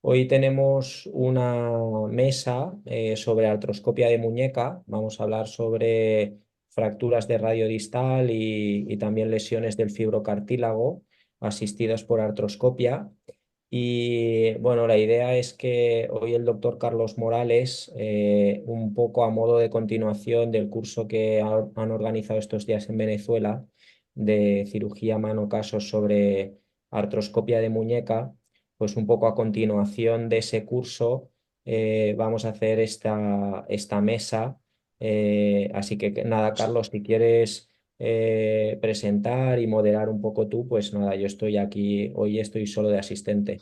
Hoy tenemos una mesa sobre artroscopia de muñeca. Vamos a hablar sobre fracturas de radio distal y también lesiones del fibrocartílago asistidas por artroscopia. Y bueno, la idea es que hoy el doctor Carlos Morales, un poco a modo de continuación del curso que han organizado estos días en Venezuela de cirugía mano casos sobre artroscopia de muñeca, pues un poco a continuación de ese curso vamos a hacer esta mesa. Así que nada, Carlos, si quieres presentar y moderar un poco tú, pues nada, yo estoy aquí, hoy estoy solo de asistente.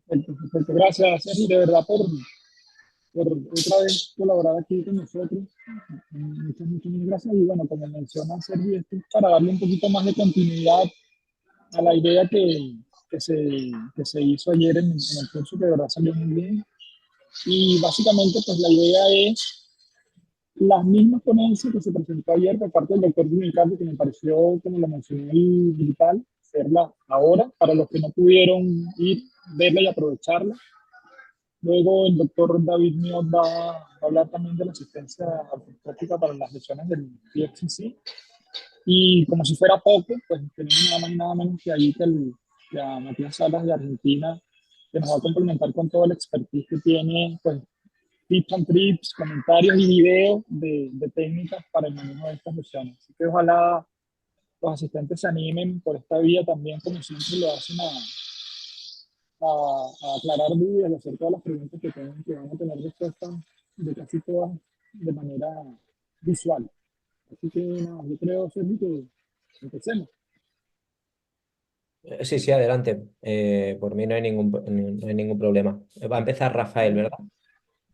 Perfecto, perfecto. Gracias, Sergio, de verdad, por otra vez colaborar aquí con nosotros. Muchas gracias. Y bueno, como menciona Sergio, esto es para darle un poquito más de continuidad a la idea que se hizo ayer en el curso, que de verdad salió muy bien. Y básicamente, pues la idea es las mismas ponencias que se presentó ayer por parte del doctor Gimicardi, que me pareció, como lo mencioné, brutal, hacerla ahora, para los que no pudieron ir, verla y aprovecharla. Luego el doctor David Miot va a hablar también de la asistencia artroscópica para las lesiones del PXC. Y como si fuera poco, pues tenemos nada más y nada menos que ahí que a Matías Salas de Argentina, que nos va a complementar con todo el expertise que tiene, pues tips and trips, comentarios y videos de técnicas para el manejo de estas lesiones. Así que ojalá los asistentes se animen por esta vía también, como siempre lo hacen a aclarar dudas y hacer todas las preguntas que tengan, que van a tener respuestas de casi todas de manera visual. Así que nada, yo creo, Sergio, que empecemos. Sí, sí, adelante. Por mí no hay ningún problema. Va a empezar Rafael, Vamos, ¿verdad?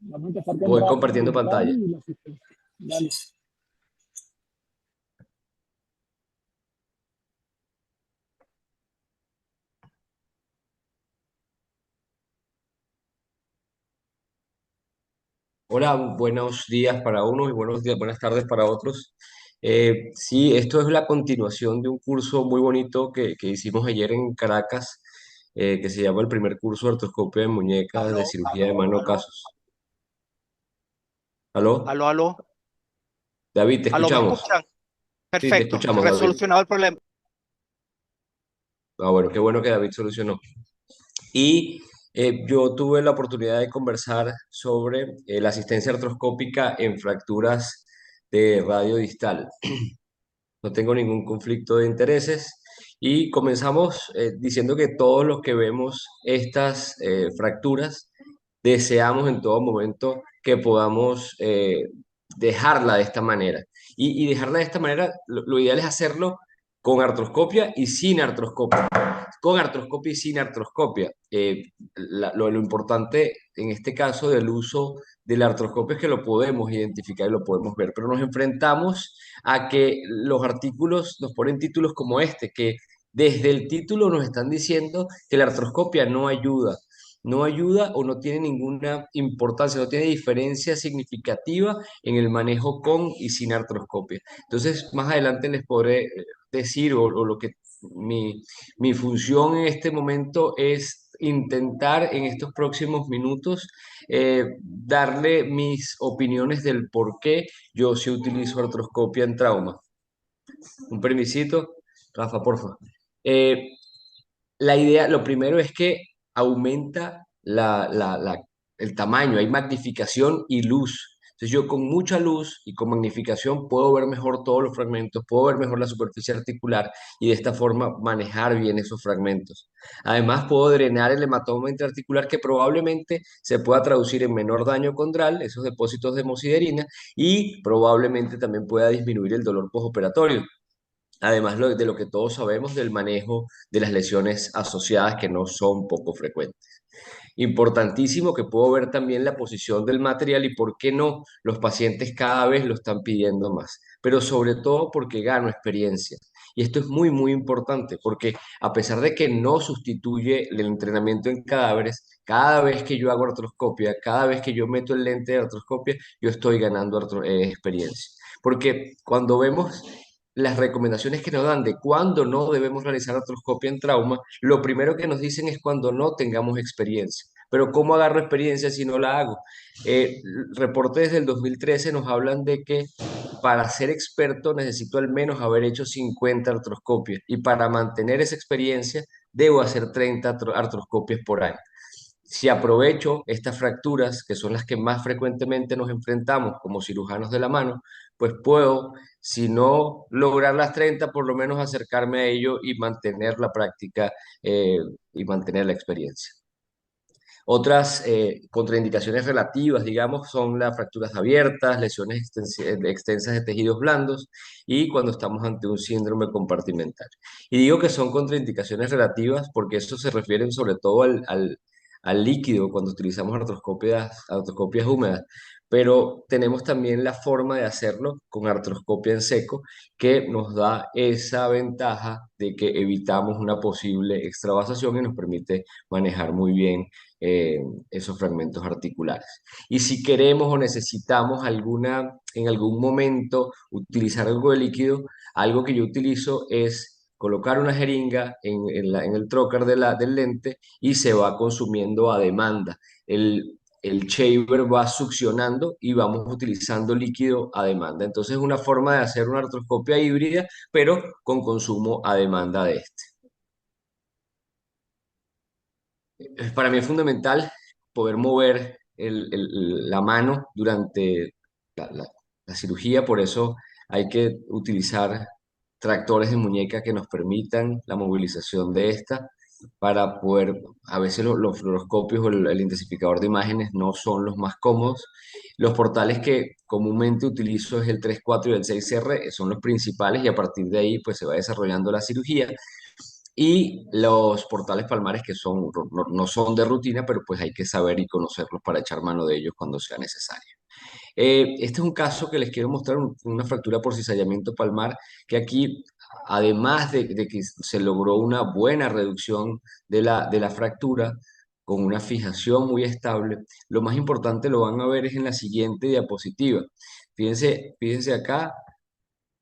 vamos a empezar con Voy Rafa compartiendo Gimicali pantalla. y la asistencia. Dale. Hola, buenos días para unos y buenos días, buenas tardes para otros. Sí, esto es la continuación de un curso muy bonito que hicimos ayer en Caracas, que se llama el primer curso de artroscopia de muñecas de cirugía de mano casos. ¿Aló? Aló, aló, David, te aló, ¿me escuchamos. escuchan? Sí, te Perfecto, escuchamos, David. resolucionado el problema. Ah, bueno, qué bueno que David solucionó. Y yo tuve la oportunidad de conversar sobre la asistencia artroscópica en fracturas de radio distal. No tengo ningún conflicto de intereses. Y comenzamos diciendo que todos los que vemos estas fracturas deseamos en todo momento que podamos dejarla de esta manera. Y dejarla de esta manera, lo ideal es hacerlo con artroscopia y sin artroscopia. Con artroscopia y sin artroscopia. Lo importante en este caso del uso de la artroscopia es que lo podemos identificar y lo podemos ver, pero nos enfrentamos a que los artículos nos ponen títulos como este, que desde el título nos están diciendo que la artroscopia no ayuda. No ayuda o no tiene ninguna importancia, no tiene diferencia significativa en el manejo con y sin artroscopia. Entonces, más adelante les podré decir o lo que mi función en este momento es intentar en estos próximos minutos darle mis opiniones del por qué yo sí utilizo artroscopia en trauma. Un permisito, Rafa, porfa. Eh, la idea, lo primero es que aumenta el tamaño, hay magnificación y luz. Entonces yo con mucha luz y con magnificación puedo ver mejor todos los fragmentos, puedo ver mejor la superficie articular y de esta forma manejar bien esos fragmentos. Además puedo drenar el hematoma intraarticular que probablemente se pueda traducir en menor daño condral, esos depósitos de hemosiderina, y probablemente también pueda disminuir el dolor postoperatorio. Además de lo que todos sabemos del manejo de las lesiones asociadas que no son poco frecuentes. Importantísimo que puedo ver también la posición del material y por qué no los pacientes cada vez lo están pidiendo más, pero sobre todo porque gano experiencia. Y esto es muy, muy importante porque a pesar de que no sustituye el entrenamiento en cadáveres, cada vez que yo hago artroscopia, cada vez que yo meto el lente de artroscopia, yo estoy ganando experiencia. Porque cuando vemos las recomendaciones que nos dan de cuándo no debemos realizar artroscopia en trauma, lo primero que nos dicen es cuando no tengamos experiencia. Pero ¿cómo agarro experiencia si no la hago? Eh, Reportes desde el 2013 nos hablan de que para ser experto necesito al menos haber hecho 50 artroscopias y para mantener esa experiencia debo hacer 30 artroscopias por año. Si aprovecho estas fracturas, que son las que más frecuentemente nos enfrentamos como cirujanos de la mano, pues puedo, si no lograr las 30, por lo menos acercarme a ello y mantener la práctica y mantener la experiencia. Otras contraindicaciones relativas, digamos, son las fracturas abiertas, lesiones extensas de tejidos blandos y cuando estamos ante un síndrome compartimental. Y digo que son contraindicaciones relativas porque eso se refiere sobre todo al líquido cuando utilizamos artroscopias húmedas, pero tenemos también la forma de hacerlo con artroscopia en seco que nos da esa ventaja de que evitamos una posible extravasación y nos permite manejar muy bien eh, esos fragmentos articulares. Y si queremos o necesitamos en algún momento utilizar algo de líquido, algo que yo utilizo es colocar una jeringa en el trocar del lente y se va consumiendo a demanda. El shaver va succionando y vamos utilizando líquido a demanda. Entonces es una forma de hacer una artroscopia híbrida, pero con consumo a demanda de este. Para mí es fundamental poder mover la mano durante la, la- la cirugía, por eso hay que utilizar tractores de muñeca que nos permitan la movilización de esta para poder, a veces los fluoroscopios o el intensificador de imágenes no son los más cómodos. Los portales que comúnmente utilizo es el 3/4 y el 6R, son los principales y a partir de ahí pues se va desarrollando la cirugía. Y los portales palmares que no son de rutina, pero pues hay que saber y conocerlos para echar mano de ellos cuando sea necesario. Este es un caso que les quiero mostrar, una fractura por cizallamiento palmar, que aquí, además de que se logró una buena reducción de la fractura, con una fijación muy estable, lo más importante lo van a ver es en la siguiente diapositiva. Fíjense acá,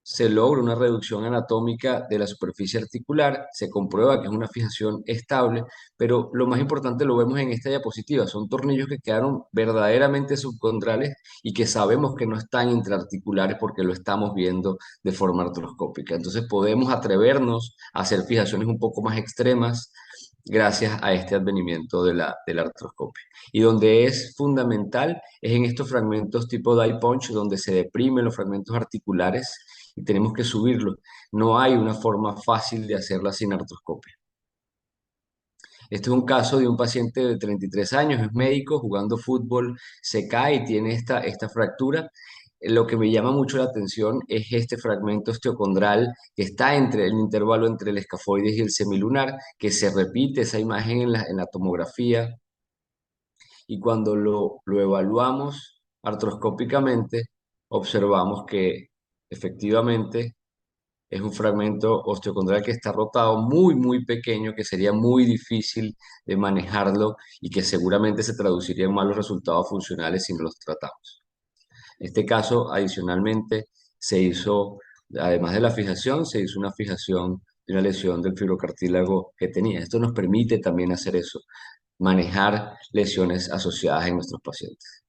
se logra una reducción anatómica de la superficie articular, se comprueba que es una fijación estable, pero lo más importante lo vemos en esta diapositiva, son tornillos que quedaron verdaderamente subcondrales y que sabemos que no están intraarticulares porque lo estamos viendo de forma artroscópica. Entonces podemos atrevernos a hacer fijaciones un poco más extremas gracias a este advenimiento de la artroscopia. Y donde es fundamental es en estos fragmentos tipo die punch, donde se deprimen los fragmentos articulares y tenemos que subirlo. No hay una forma fácil de hacerla sin artroscopia. Este es un caso de un paciente de 33 años, es médico, jugando fútbol, se cae y tiene esta fractura. Lo que me llama mucho la atención es este fragmento osteocondral que está entre el intervalo entre el escafoides y el semilunar, que se repite esa imagen en la tomografía y cuando lo evaluamos artroscópicamente, observamos que efectivamente es un fragmento osteocondral que está rotado muy pequeño, que sería muy difícil de manejarlo y que seguramente se traduciría en malos resultados funcionales si no los tratamos. En este caso, adicionalmente, se hizo, además de la fijación, se hizo una fijación de una lesión del fibrocartílago que tenía. Esto nos permite también hacer eso, manejar lesiones asociadas en nuestros pacientes.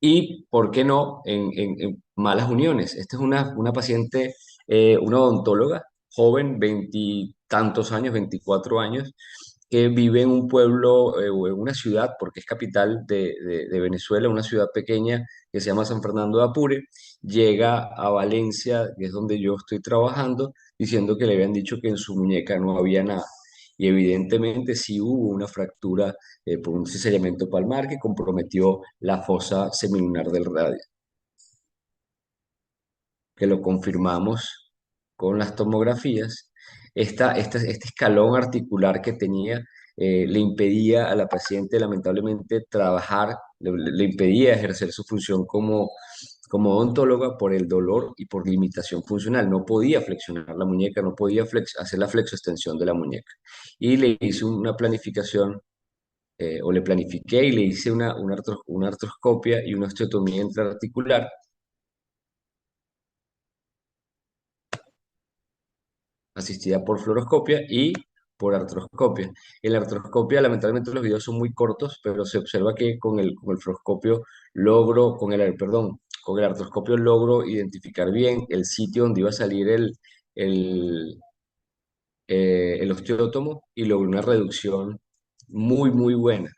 Y, ¿por qué no?, en malas uniones. Esta es una paciente, una odontóloga, joven, veintitantos años, 24 años, que vive en un pueblo o en una ciudad, porque es capital de Venezuela, una ciudad pequeña que se llama San Fernando de Apure. Llega a Valencia, que es donde yo estoy trabajando, diciendo que le habían dicho que en su muñeca no había nada. Y evidentemente sí hubo una fractura por un cizallamiento palmar que comprometió la fosa semilunar del radio, que lo confirmamos con las tomografías. Este escalón articular que tenía le impedía a la paciente lamentablemente trabajar, le impedía ejercer su función como odontóloga por el dolor y por limitación funcional. No podía flexionar la muñeca, no podía hacer la flexoextensión de la muñeca. Y le hice una planificación o le planifiqué y le hice una artroscopia y una osteotomía intraarticular asistida por fluoroscopia y por artroscopia. En la artroscopia, lamentablemente, los videos son muy cortos, pero se observa que con el fluoroscopio con el artroscopio logro identificar bien el sitio donde iba a salir el, el osteótomo y logré una reducción muy, muy buena.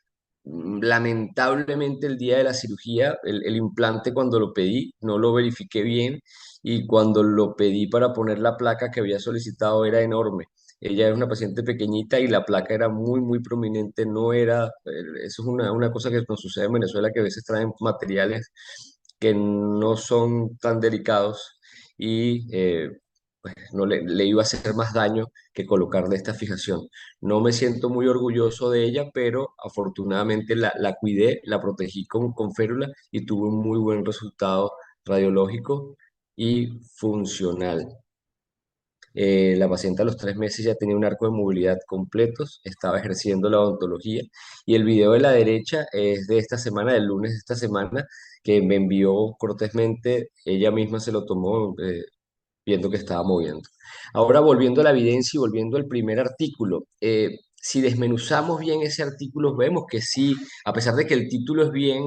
Lamentablemente el día de la cirugía, el implante cuando lo pedí no lo verifiqué bien y cuando lo pedí para poner la placa que había solicitado era enorme. Ella era una paciente pequeñita y la placa era muy, muy prominente. No era, eso es una cosa que nos sucede en Venezuela, que a veces traen materiales que no son tan delicados y pues, no le iba a hacer más daño que colocarle esta fijación. No me siento muy orgulloso de ella, pero afortunadamente la cuidé, la protegí con férula y tuve un muy buen resultado radiológico y funcional. La paciente a los 3 meses ya tenía un arco de movilidad completos, estaba ejerciendo la odontología y el video de la derecha es de esta semana, del lunes de esta semana, que me envió cortésmente, ella misma se lo tomó viendo que estaba moviendo. Ahora volviendo a la evidencia y volviendo al primer artículo, si desmenuzamos bien ese artículo, vemos que sí, a pesar de que el título es bien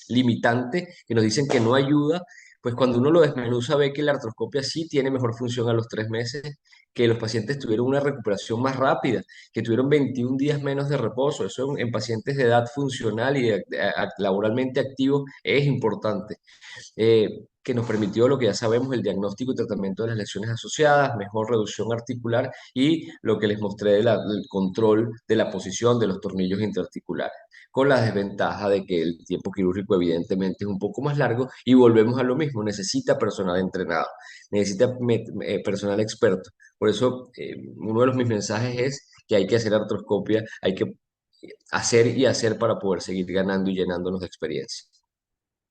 limitante, que nos dicen que no ayuda, pues cuando uno lo desmenuza ve que la artroscopia sí tiene mejor función a los 3 meses, que los pacientes tuvieron una recuperación más rápida, que tuvieron 21 días menos de reposo. Eso en pacientes de edad funcional y laboralmente activos es importante, que nos permitió lo que ya sabemos, el diagnóstico y tratamiento de las lesiones asociadas, mejor reducción articular y lo que les mostré del control de la posición de los tornillos interarticulares, con la desventaja de que el tiempo quirúrgico evidentemente es un poco más largo y volvemos a lo mismo, necesita personal entrenado, necesita personal experto. Por eso, uno de mis mensajes es que hay que hacer artroscopia, hay que hacer y hacer para poder seguir ganando y llenándonos de experiencia.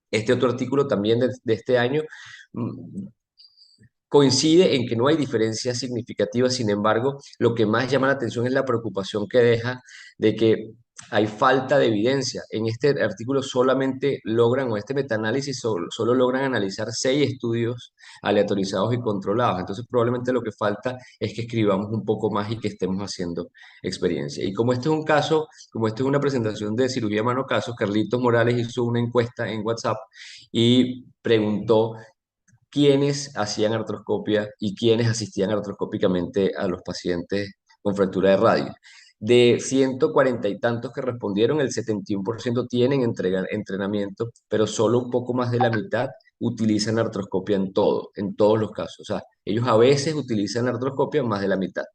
Este otro artículo también de este año mm, coincide en que no hay diferencias significativas. Sin embargo, lo que más llama la atención es la preocupación que deja de que hay falta de evidencia. En este artículo solamente logran, o este metaanálisis, solo logran analizar 6 estudios aleatorizados y controlados. Entonces, probablemente lo que falta es que escribamos un poco más y que estemos haciendo experiencia. Y como este es un caso, como este es una presentación de cirugía mano caso, Carlitos Morales hizo una encuesta en WhatsApp y preguntó quiénes hacían artroscopia y quiénes asistían artroscópicamente a los pacientes con fractura de radio. De 140 y tantos que respondieron, el 71% tienen entrenamiento, pero solo un poco más de la mitad utilizan artroscopia en todos los casos. O sea, ellos a veces utilizan artroscopia más de la mitad.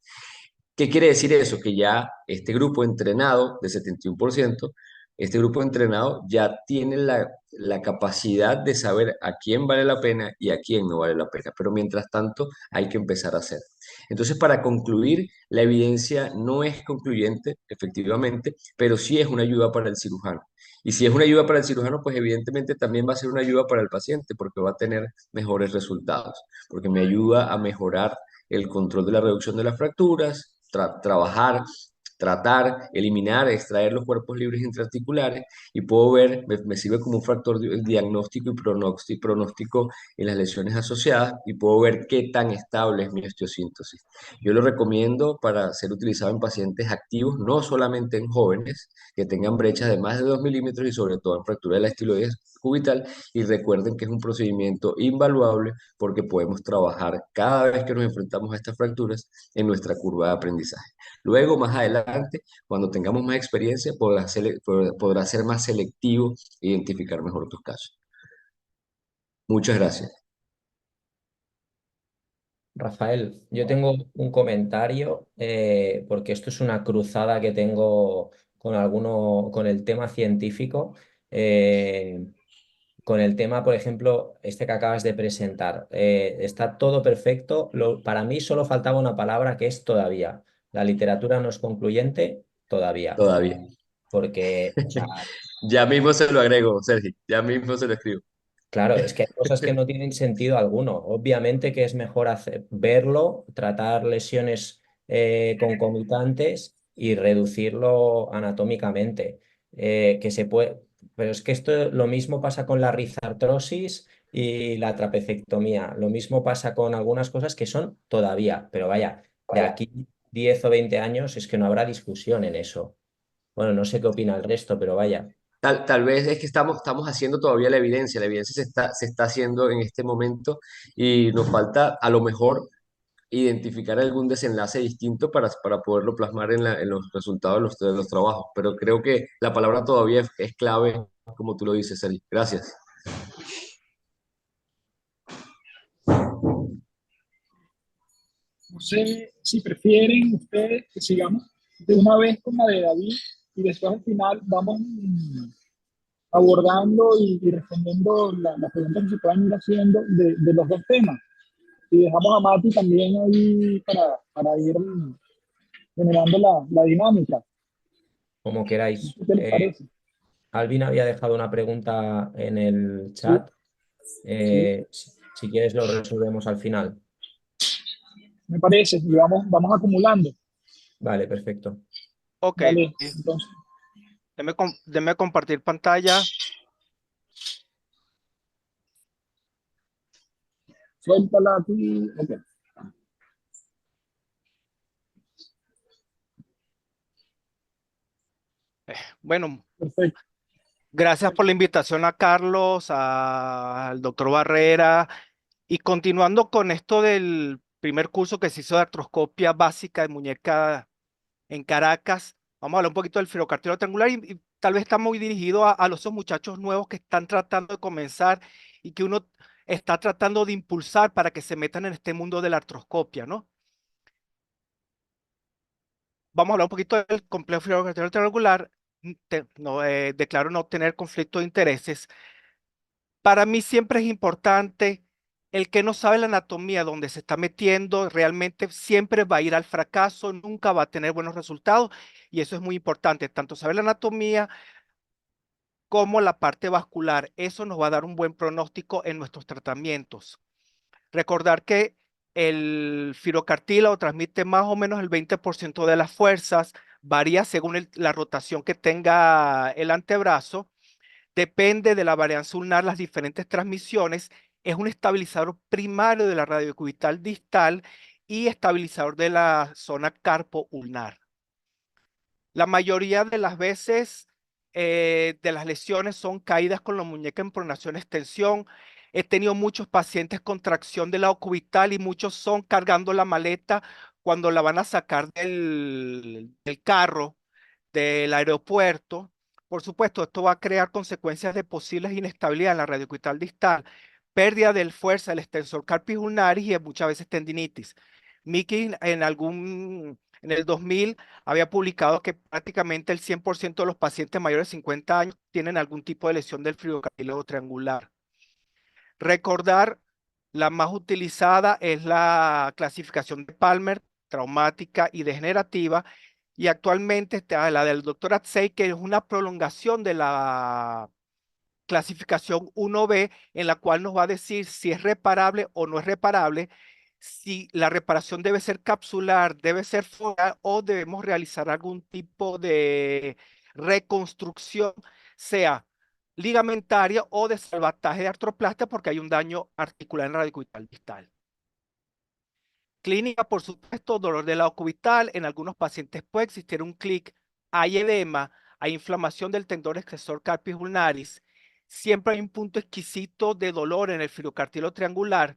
¿Qué quiere decir eso? Que ya este grupo entrenado de 71%, este grupo entrenado ya tiene la capacidad de saber a quién vale la pena y a quién no vale la pena. Pero mientras tanto hay que empezar a hacer. Entonces, para concluir, la evidencia no es concluyente, efectivamente, pero sí es una ayuda para el cirujano. Y si es una ayuda para el cirujano, pues evidentemente también va a ser una ayuda para el paciente porque va a tener mejores resultados, porque me ayuda a mejorar el control de la reducción de las fracturas, trabajar, tratar, eliminar, extraer los cuerpos libres intraarticulares y puedo ver, me sirve como un factor diagnóstico y pronóstico en las lesiones asociadas y puedo ver qué tan estable es mi osteosíntesis. Yo lo recomiendo para ser utilizado en pacientes activos, no solamente en jóvenes que tengan brechas de más de 2 milímetros y sobre todo en fractura de la estiloides cubital y recuerden que es un procedimiento invaluable porque podemos trabajar cada vez que nos enfrentamos a estas fracturas en nuestra curva de aprendizaje. Luego, más adelante, cuando tengamos más experiencia, podrá ser más selectivo e identificar mejor tus casos. Muchas gracias. Rafael, yo tengo un comentario porque esto es una cruzada que tengo con el tema científico, con el tema, por ejemplo, este que acabas de presentar. Está todo perfecto. Para mí solo faltaba una palabra que es todavía. La literatura no es concluyente todavía, Todavía. porque, o sea, Ya mismo se lo agrego, Sergio. Ya mismo se lo escribo. claro, es que hay cosas que no tienen sentido alguno. Obviamente que es mejor verlo, tratar lesiones concomitantes y reducirlo anatómicamente. Que se puede, pero es que esto lo mismo pasa con la rizartrosis y la trapecectomía. Lo mismo pasa con algunas cosas que son todavía, pero vaya, de aquí 10 o 20 años es que no habrá discusión en eso. Bueno, no sé qué opina el resto, pero vaya. Tal vez es que estamos haciendo todavía la evidencia se está haciendo en este momento y nos falta a lo mejor identificar algún desenlace distinto para poderlo plasmar en los resultados de los trabajos. Pero creo que la palabra todavía es clave, como tú lo dices, Sergio. Gracias. No sé si prefieren ustedes que sigamos de una vez con la de David y después al final vamos abordando y respondiendo las preguntas que se puedan ir haciendo de los dos temas. Y dejamos a Mati también ahí para ir generando la dinámica. Como queráis. ¿Qué les parece? Alvin había dejado una pregunta en el Sí, chat. sí, Si quieres lo resolvemos al final. me parece. Y vamos acumulando. Vale, perfecto. Ok, Vale, entonces, déme compartir pantalla. suéltala tú. Ok, Bueno, perfecto. gracias por la invitación a Carlos, al doctor Barrera. Y continuando con esto del primer curso que se hizo de artroscopia básica de muñeca en Caracas, vamos a hablar un poquito del fibrocártilago triangular y tal vez está muy dirigido a los muchachos nuevos que están tratando de comenzar y que uno está tratando de impulsar para que se metan en este mundo de la artroscopia, ¿no? Vamos a hablar un poquito del complejo fibrocártilago triangular. No, declaro no tener conflicto de intereses. Para mí siempre es importante el que no sabe la anatomía donde se está metiendo, realmente siempre va a ir al fracaso, nunca va a tener buenos resultados y eso es muy importante, tanto saber la anatomía como la parte vascular. Eso nos va a dar un buen pronóstico en nuestros tratamientos. Recordar que el firocartílago transmite más o menos el 20% de las fuerzas, varía según la rotación que tenga el antebrazo. Depende de la varianza ulnar, las diferentes transmisiones. Es un estabilizador primario de la radiocubital distal y estabilizador de la zona carpo-ulnar. La mayoría de las veces de las lesiones son caídas con la muñeca en pronación-extensión. He tenido muchos pacientes con tracción del lado cubital y muchos son cargando la maleta cuando la van a sacar del carro del aeropuerto. Por supuesto, esto va a crear consecuencias de posibles inestabilidad en la radiocubital distal, pérdida de fuerza del extensor carpis ulnaris y muchas veces tendinitis. Mickey en el 2000 había publicado que prácticamente el 100% de los pacientes mayores de 50 años tienen algún tipo de lesión del fibrocártilago triangular. Recordar, la más utilizada es la clasificación de Palmer, traumática y degenerativa, y actualmente está la del doctor Atsey, que es una prolongación de la clasificación 1B, en la cual nos va a decir si es reparable o no es reparable, si la reparación debe ser capsular, debe ser focal o debemos realizar algún tipo de reconstrucción, sea ligamentaria o de salvataje de artroplastia porque hay un daño articular en radicubital distal. Clínica, por supuesto, dolor del lado cubital. En algunos pacientes puede existir un clic. Hay edema, hay inflamación del tendón extensor carpis ulnaris. Siempre hay un punto exquisito de dolor en el fibrocártilo triangular.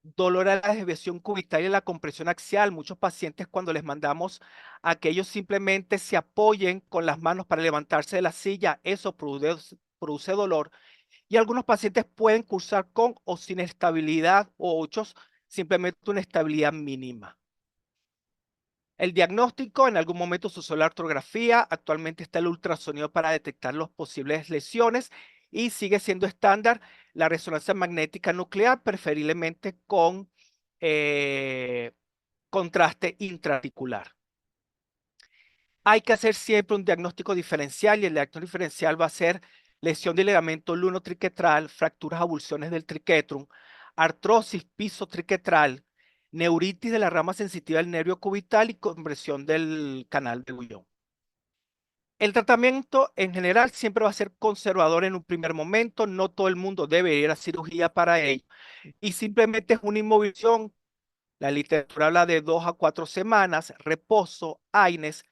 Dolor a la desviación cubital y la compresión axial. Muchos pacientes cuando les mandamos a que ellos simplemente se apoyen con las manos para levantarse de la silla, eso produce dolor. Y algunos pacientes pueden cursar con o sin estabilidad o otros simplemente una estabilidad mínima. El diagnóstico, en algún momento se usó la artrografía, actualmente está el ultrasonido para detectar las posibles lesiones y sigue siendo estándar la resonancia magnética nuclear, preferiblemente con contraste intraarticular. Hay que hacer siempre un diagnóstico diferencial y el diagnóstico diferencial va a ser lesión del ligamento lunotriquetral, fracturas, avulsiones del triquetrum, artrosis pisotriquetral, neuritis de la rama sensitiva del nervio cubital y compresión del canal de Guillain. El tratamiento en general siempre va a ser conservador en un primer momento, no todo el mundo debe ir a cirugía para ello y simplemente es una inmovilización La literatura habla de 2 a 4 semanas, reposo, AINES,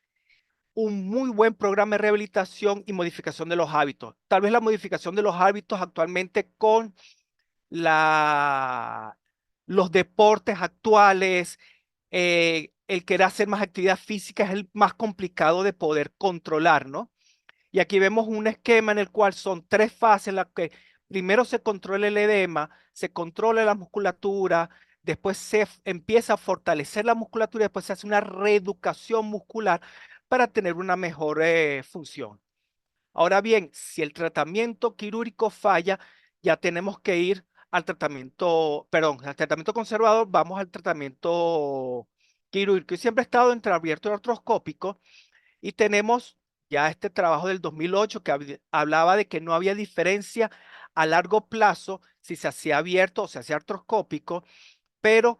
un muy buen programa de rehabilitación y modificación de los hábitos. Tal vez la modificación de los hábitos actualmente con los deportes actuales, el querer hacer más actividad física es el más complicado de poder controlar, ¿no? Y aquí vemos un esquema en el cual son 3 fases en las que primero se controla el edema, se controla la musculatura, después se empieza a fortalecer la musculatura y después se hace una reeducación muscular para tener una mejor función. Ahora bien, si el tratamiento quirúrgico falla, ya tenemos que ir al tratamiento, perdón, al tratamiento conservador, vamos al tratamiento quirúrgico. Y siempre he estado entre abierto y artroscópico y tenemos ya este trabajo del 2008 que hablaba de que no había diferencia a largo plazo si se hacía abierto o se hacía artroscópico, pero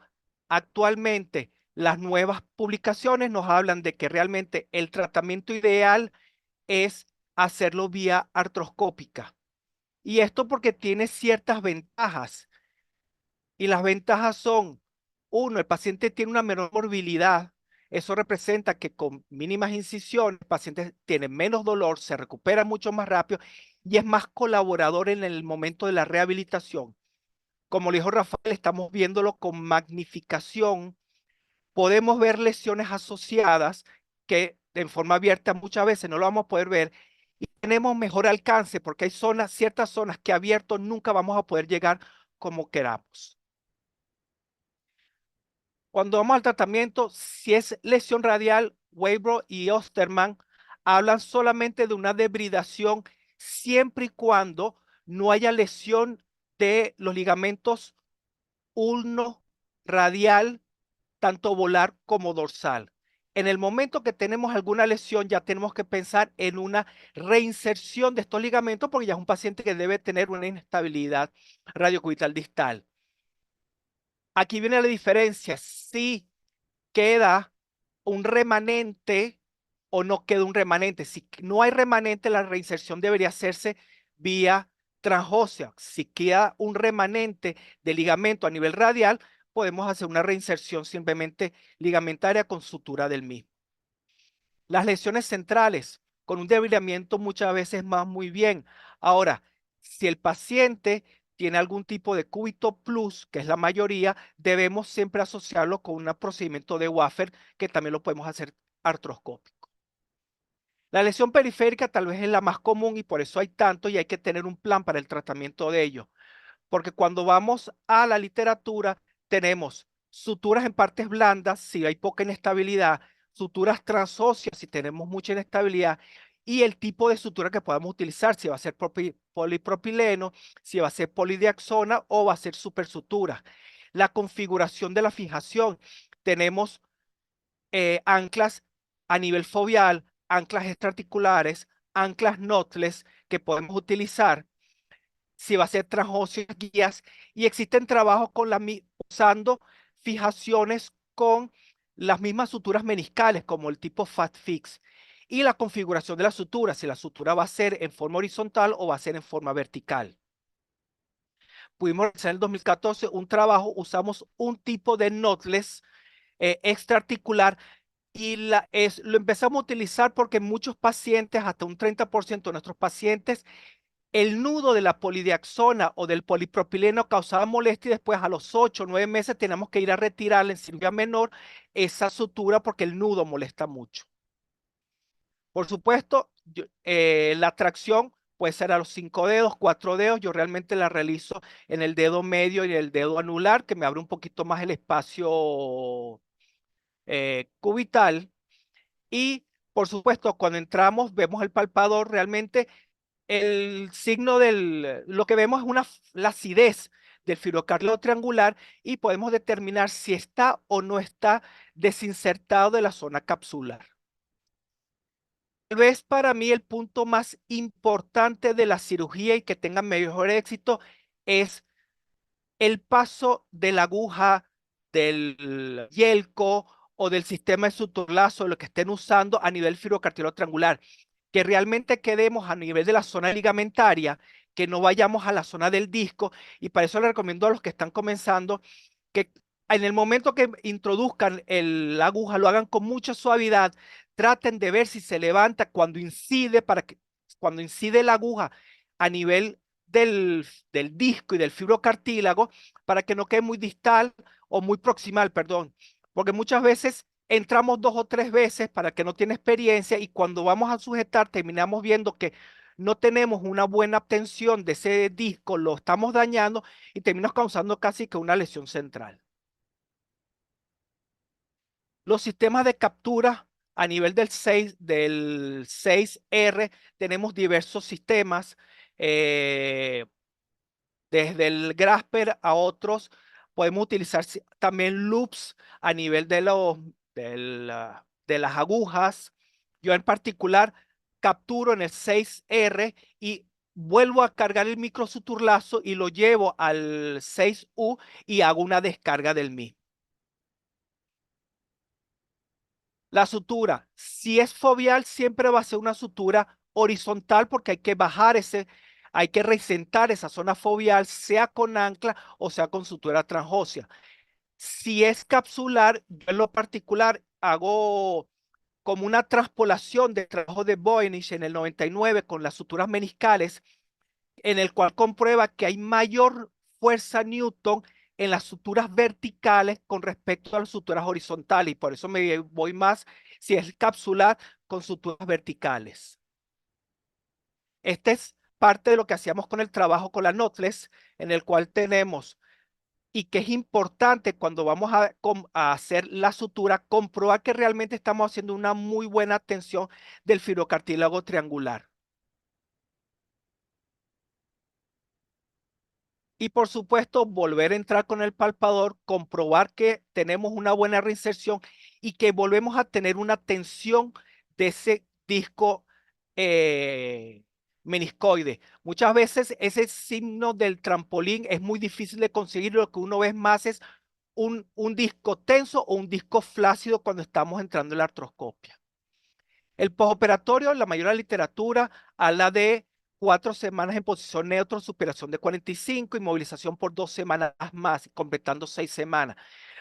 actualmente las nuevas publicaciones nos hablan de que realmente el tratamiento ideal es hacerlo vía artroscópica. Y esto porque tiene ciertas ventajas. Y las ventajas son, uno, el paciente tiene una menor morbilidad. Eso representa que con mínimas incisiones el paciente tiene menos dolor, se recupera mucho más rápido y es más colaborador en el momento de la rehabilitación. Como le dijo Rafael, estamos viéndolo con magnificación. Podemos ver lesiones asociadas que en forma abierta muchas veces no lo vamos a poder ver y tenemos mejor alcance porque hay zonas, ciertas zonas que abierto nunca vamos a poder llegar como queramos. Cuando vamos al tratamiento, si es lesión radial, Weibro y Osterman hablan solamente de una debridación siempre y cuando no haya lesión de los ligamentos ulno, radial, tanto volar como dorsal. En el momento que tenemos alguna lesión, ya tenemos que pensar en una reinserción de estos ligamentos porque ya es un paciente que debe tener una inestabilidad radiocubital distal. Aquí viene la diferencia. Si queda un remanente o no queda un remanente. Si no hay remanente, la reinserción debería hacerse vía transósea. Si queda un remanente de ligamento a nivel radial, podemos hacer una reinserción simplemente ligamentaria con sutura del mismo. Las lesiones centrales con un debilitamiento muchas veces más muy bien. Ahora, si el paciente tiene algún tipo de cúbito plus, que es la mayoría, debemos siempre asociarlo con un procedimiento de Waffer, que también lo podemos hacer artroscópico. La lesión periférica tal vez es la más común y por eso hay tanto y hay que tener un plan para el tratamiento de ello. Porque cuando vamos a la literatura, tenemos suturas en partes blandas, si hay poca inestabilidad, suturas transóseas, si tenemos mucha inestabilidad, y el tipo de sutura que podamos utilizar, si va a ser polipropileno, si va a ser polidiaxona o va a ser supersutura. La configuración de la fijación, tenemos anclas a nivel foveal, anclas extraarticulares, anclas knotless que podemos utilizar si va a ser transóseas guías y existen trabajos con usando fijaciones con las mismas suturas meniscales como el tipo Fat Fix y la configuración de la sutura, si la sutura va a ser en forma horizontal o va a ser en forma vertical. Pudimos realizar en el 2014 un trabajo, usamos un tipo de knotless extraarticular y lo empezamos a utilizar porque muchos pacientes, hasta un 30% de nuestros pacientes, el nudo de la polidiaxona o del polipropileno causaba molestia y después a los 8 o 9 meses tenemos que ir a retirarle en cirugía menor esa sutura porque el nudo molesta mucho. Por supuesto, la tracción puede ser a los 5 dedos, 4 dedos. Yo realmente la realizo en el dedo medio y el dedo anular, que me abre un poquito más el espacio cubital. Y por supuesto, cuando entramos, vemos el palpador realmente el signo lo que vemos es una flacidez del fibrocartílago triangular y podemos determinar si está o no está desinsertado de la zona capsular. Tal vez para mí el punto más importante de la cirugía y que tenga mejor éxito es el paso de la aguja del yelco o del sistema de suturlazo, lo que estén usando a nivel fibrocartílago triangular, que realmente quedemos a nivel de la zona ligamentaria, que no vayamos a la zona del disco, y para eso le recomiendo a los que están comenzando que en el momento que introduzcan la aguja, lo hagan con mucha suavidad, traten de ver si se levanta cuando incide, cuando incide la aguja a nivel del disco y del fibrocartílago, para que no quede muy distal o muy proximal, perdón, porque muchas veces entramos 2 o 3 veces para que no tiene experiencia y cuando vamos a sujetar terminamos viendo que no tenemos una buena tensión de ese disco, lo estamos dañando y terminamos causando casi que una lesión central. Los sistemas de captura a nivel del 6R tenemos diversos sistemas, eh, desde el Grasper a otros. Podemos utilizar también loops a nivel de las agujas. Yo en particular capturo en el 6R y vuelvo a cargar el microsuturlazo y lo llevo al 6U y hago una descarga del mismo. La sutura, si es foveal, siempre va a ser una sutura horizontal porque hay que bajar hay que resentar esa zona foveal, sea con ancla o sea con sutura transósea. Si es capsular, yo en lo particular hago como una transpolación del trabajo de Voynich en el 99 con las suturas meniscales, en el cual comprueba que hay mayor fuerza Newton en las suturas verticales con respecto a las suturas horizontales, y por eso me voy más si es capsular con suturas verticales. Este es parte de lo que hacíamos con el trabajo con la knotless, en el cual tenemos, y que es importante cuando vamos a hacer la sutura, comprobar que realmente estamos haciendo una muy buena tensión del fibrocartílago triangular. Y por supuesto, volver a entrar con el palpador, comprobar que tenemos una buena reinserción y que volvemos a tener una tensión de ese disco meniscoide. Muchas veces ese signo del trampolín es muy difícil de conseguir. Lo que uno ve más es un disco tenso o un disco flácido cuando estamos entrando en la artroscopia. El postoperatorio, la mayoría de la literatura habla de 4 semanas en posición neutra, superación de 45, inmovilización por 2 semanas más, completando 6 semanas.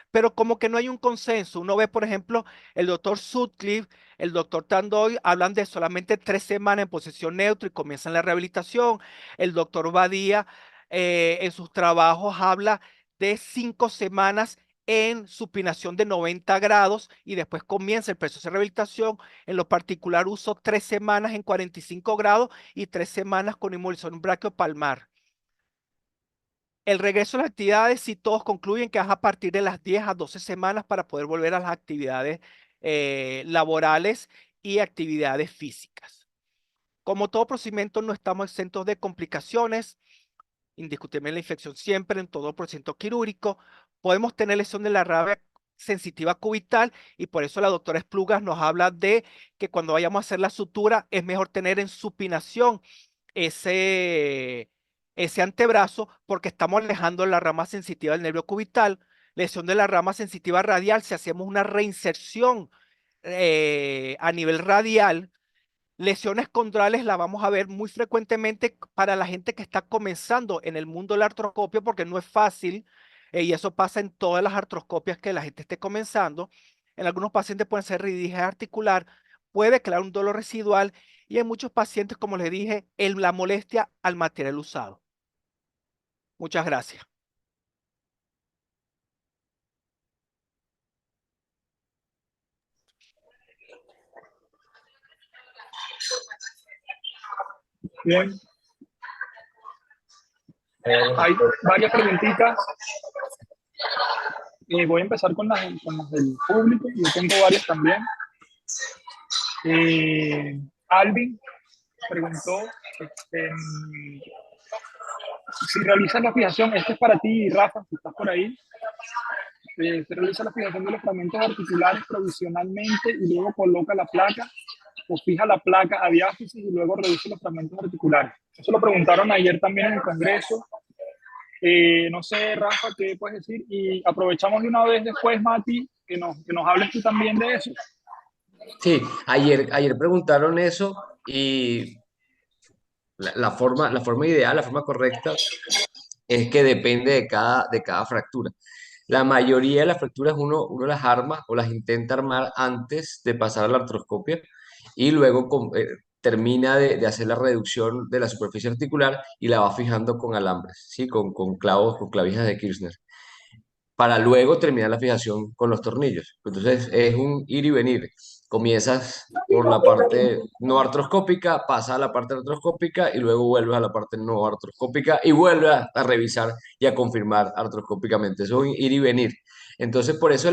Pero como que no hay un consenso. Uno ve, por ejemplo, el doctor Sutcliffe, el doctor Tandoy, hablan de solamente 3 semanas en posición neutra y comienzan la rehabilitación. El doctor Badía, en sus trabajos, habla de 5 semanas en supinación de 90 grados y después comienza el proceso de rehabilitación. En lo particular uso 3 semanas en 45 grados y 3 semanas con inmovilización brachiopalmar. El regreso a las actividades, si todos concluyen que es a partir de las 10 a 12 semanas para poder volver a las actividades laborales y actividades físicas. Como todo procedimiento, no estamos exentos de complicaciones. Indiscutiblemente la infección siempre en todo procedimiento quirúrgico. Podemos tener lesión de la rama sensitiva cubital y por eso la doctora Esplugas nos habla de que cuando vayamos a hacer la sutura es mejor tener en supinación ese, ese antebrazo porque estamos alejando la rama sensitiva del nervio cubital. Lesión de la rama sensitiva radial, si hacemos una reinserción a nivel radial. Lesiones condrales la vamos a ver muy frecuentemente para la gente que está comenzando en el mundo de la artroscopia porque no es fácil, y eso pasa en todas las artroscopias que la gente esté comenzando. En algunos pacientes pueden ser rigidez articular, puede crear un dolor residual y en muchos pacientes, como les dije, la molestia al material usado. Muchas gracias. Bien. Hay varias preguntitas. Voy a empezar con las del público. Yo tengo varias también. Alvin preguntó si realizas la fijación, este es para ti, Rafa, si estás por ahí. Se realiza la fijación de los fragmentos articulares provisionalmente y luego coloca la placa o fija la placa a diáfisis y luego reduce los fragmentos articulares. Eso lo preguntaron ayer también en el congreso. No sé, Rafa, ¿qué puedes decir? Y aprovechamos de una vez después, Mati, que nos hables tú también de eso. Sí, ayer preguntaron eso y la forma ideal, la forma correcta es que depende de cada fractura. La mayoría de las fracturas uno las arma o las intenta armar antes de pasar a la artroscopia y luego termina de hacer la reducción de la superficie articular y la va fijando con alambres, ¿sí? Con clavos, con clavijas de Kirchner para luego terminar la fijación con los tornillos. Entonces es un ir y venir. Comienzas por la parte no artroscópica, pasas a la parte artroscópica y luego vuelves a la parte no artroscópica y vuelves a revisar y a confirmar artroscópicamente. Eso es un ir y venir. Entonces, por eso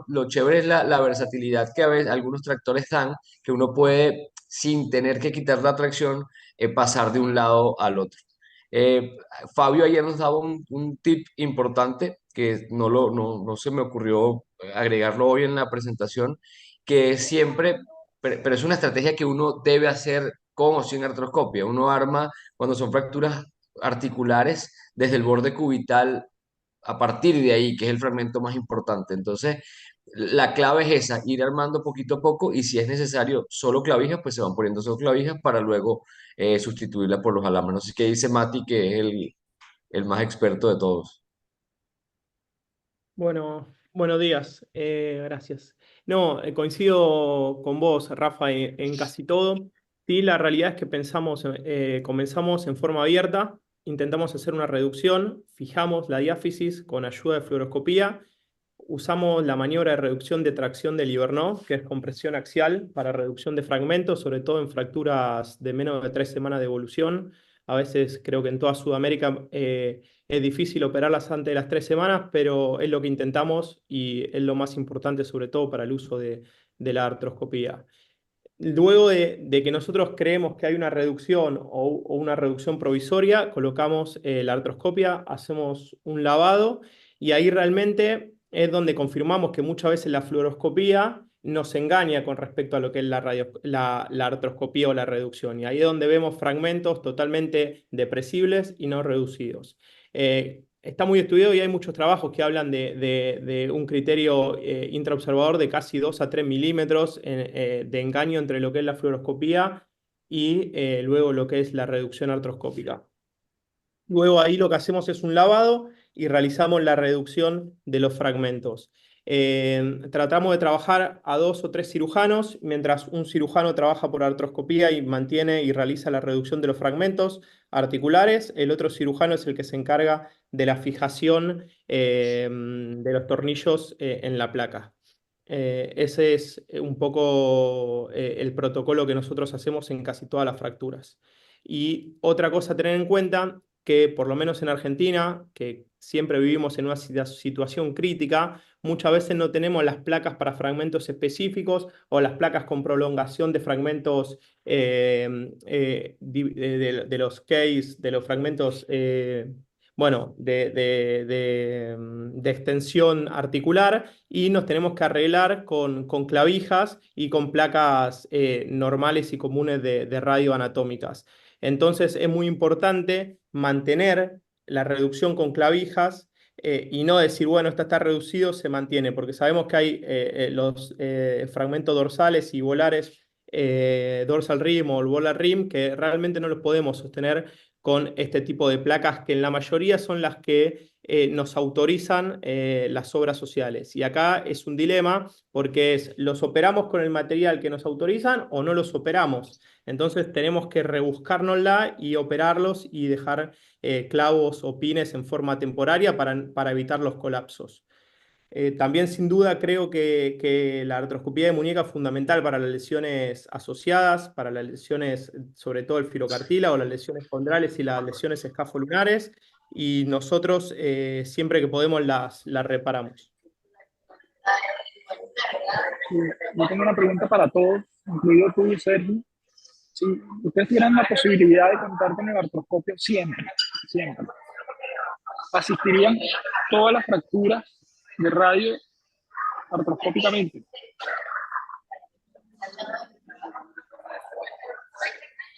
lo chévere es la versatilidad que a veces algunos tractores dan, que uno puede, sin tener que quitar la tracción, pasar de un lado al otro. Eh, Fabio ayer nos daba un tip importante que no se me ocurrió agregarlo hoy en la presentación, que es siempre, pero es una estrategia que uno debe hacer con o sin artroscopia. Uno arma cuando son fracturas articulares desde el borde cubital a partir de ahí, que es el fragmento más importante. Entonces, la clave es esa, ir armando poquito a poco y si es necesario solo clavijas, pues se van poniendo solo clavijas para luego sustituirla por los alambres. No sé qué dice Mati, que es el más experto de todos. Bueno, buenos días, gracias. No, coincido con vos, Rafa, en casi todo. Sí, la realidad es que comenzamos en forma abierta, intentamos hacer una reducción, fijamos la diáfisis con ayuda de fluoroscopía, usamos la maniobra de reducción de tracción de Livernoux, que es compresión axial para reducción de fragmentos, sobre todo en fracturas de menos de 3 semanas de evolución. A veces creo que en toda Sudamérica es difícil operarlas antes de las 3 semanas, pero es lo que intentamos y es lo más importante, sobre todo para el uso de la artroscopía. Luego de que nosotros creemos que hay una reducción o una reducción provisoria, colocamos la artroscopia, hacemos un lavado y ahí realmente es donde confirmamos que muchas veces la fluoroscopía nos engaña con respecto a lo que es la artroscopía o la reducción. Y ahí es donde vemos fragmentos totalmente depresibles y no reducidos. Está muy estudiado y hay muchos trabajos que hablan de un criterio intraobservador de casi 2 a 3 milímetros de engaño entre lo que es la fluoroscopía y luego lo que es la reducción artroscópica. Luego ahí lo que hacemos es un lavado y realizamos la reducción de los fragmentos. Tratamos de trabajar a 2 o 3 cirujanos, mientras un cirujano trabaja por artroscopía y mantiene y realiza la reducción de los fragmentos articulares. El otro cirujano es el que se encarga de la fijación de los tornillos en la placa. Ese es un poco el protocolo que nosotros hacemos en casi todas las fracturas. Y otra cosa a tener en cuenta, que por lo menos en Argentina, que siempre vivimos en una situación crítica, muchas veces no tenemos las placas para fragmentos específicos o las placas con prolongación de fragmentos de los case, de los fragmentos bueno, de extensión articular y nos tenemos que arreglar con clavijas y con placas normales y comunes de radio anatómicas. Entonces es muy importante mantener la reducción con clavijas y no decir, bueno, esta está reducido, se mantiene, porque sabemos que hay los fragmentos dorsales y volares, dorsal rim o el volar rim, que realmente no los podemos sostener con este tipo de placas que en la mayoría son las que nos autorizan las obras sociales. Y acá es un dilema porque los operamos con el material que nos autorizan o no los operamos. Entonces tenemos que rebuscárnosla y operarlos y dejar clavos o pines en forma temporaria para evitar los colapsos. También sin duda creo que la artroscopía de muñeca es fundamental para las lesiones asociadas, para las lesiones, sobre todo el firocartílago, las lesiones condrales y las lesiones escafolunares, y nosotros siempre que podemos las reparamos. Sí, yo tengo una pregunta para todos, incluido tú, Sergio. Si ustedes tuvieran la posibilidad de contar con el artroscopio siempre, siempre, asistirían todas las fracturas de radio artroscópicamente.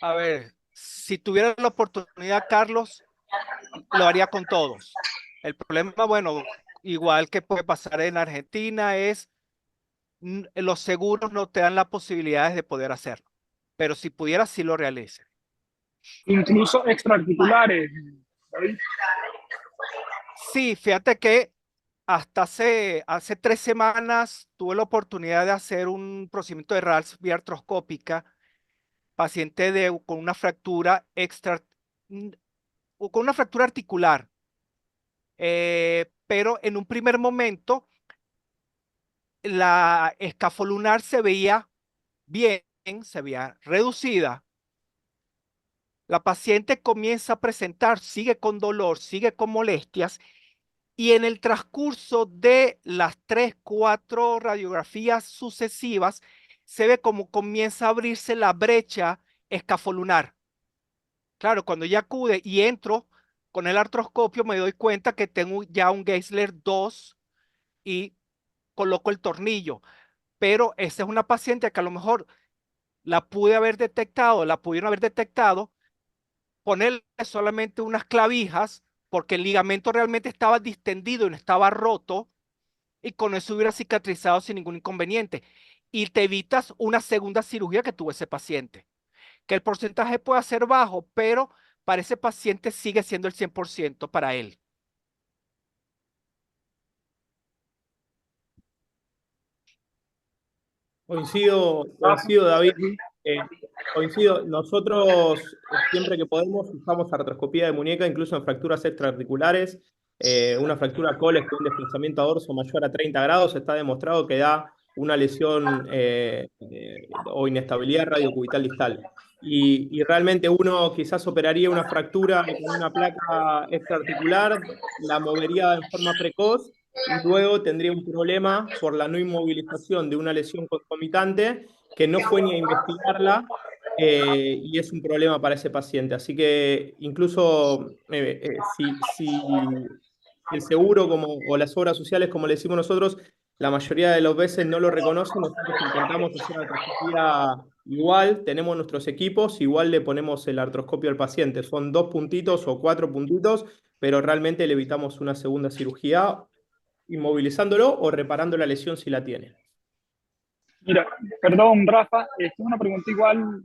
A ver, si tuviera la oportunidad, Carlos, lo haría con todos. El problema, bueno, igual que puede pasar en Argentina, es los seguros no te dan las posibilidades de poder hacerlo. Pero si pudiera, sí lo realice. Incluso extraarticulares, ¿sabes? Sí, fíjate que hasta hace 3 semanas tuve la oportunidad de hacer un procedimiento de radiografía artroscópica, paciente con una fractura o con una fractura articular. Pero en un primer momento la escafolunar se veía bien, se veía reducida. La paciente comienza a presentar, sigue con dolor, sigue con molestias, y en el transcurso de las 3, 4 radiografías sucesivas, se ve como comienza a abrirse la brecha escafolunar. Claro, cuando ya acude y entro con el artroscopio, me doy cuenta que tengo ya un Geissler 2 y coloco el tornillo. Pero esa es una paciente que a lo mejor la pudieron haber detectado, ponerle solamente unas clavijas, porque el ligamento realmente estaba distendido y no estaba roto, y con eso hubiera cicatrizado sin ningún inconveniente. Y te evitas una segunda cirugía que tuvo ese paciente. Que el porcentaje pueda ser bajo, pero para ese paciente sigue siendo el 100% para él. Coincido, David. Coincido. Nosotros siempre que podemos usamos artroscopía de muñeca, incluso en fracturas extraarticulares. Una fractura coles con un desplazamiento a dorso mayor a 30 grados está demostrado que da una lesión o inestabilidad radiocubital distal. Y realmente uno quizás operaría una fractura con una placa extraarticular, la movería en forma precoz y luego tendría un problema por la no inmovilización de una lesión concomitante que no fue ni a investigarla, y es un problema para ese paciente. Así que incluso si el seguro o las obras sociales, como le decimos nosotros, la mayoría de las veces no lo reconocen, nosotros intentamos hacer artroscopía igual, tenemos nuestros equipos, igual le ponemos el artroscopio al paciente. Son 2 puntitos o 4 puntitos, pero realmente le evitamos una segunda cirugía inmovilizándolo o reparando la lesión si la tiene. Mira, perdón, Rafa, esta es una pregunta igual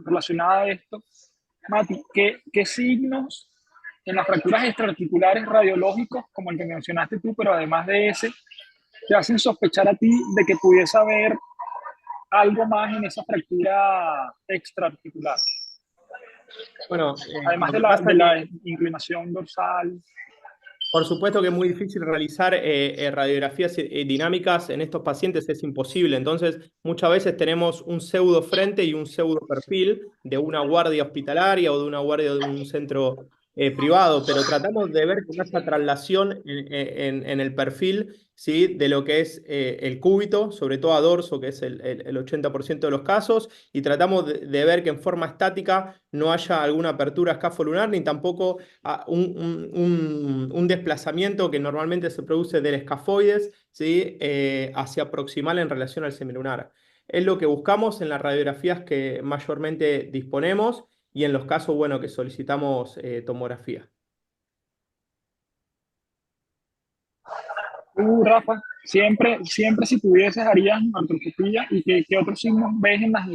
relacionada a esto. Mati, ¿qué signos en las fracturas extraarticulares radiológicos, como el que mencionaste tú, pero además de ese, te hacen sospechar a ti de que pudiese haber algo más en esa fractura extraarticular? Bueno, Además lo de que la, pasa de es que la inclinación dorsal. por supuesto que es muy difícil realizar radiografías dinámicas en estos pacientes, es imposible. Entonces, muchas veces tenemos un pseudo frente y un pseudo perfil de una guardia hospitalaria o de una guardia de un centro privado, pero tratamos de ver que no haya traslación en el perfil, ¿sí? De lo que es el cúbito, sobre todo a dorso, que es el 80% de los casos, y tratamos de ver que en forma estática no haya alguna apertura escafolunar ni tampoco un desplazamiento que normalmente se produce del escafoides, ¿sí? Hacia proximal en relación al semilunar. Es lo que buscamos en las radiografías que mayormente disponemos y en los casos, bueno, que solicitamos tomografía. Rafa, siempre si pudieses harías artroscopía. ¿Y qué otros signos ves en las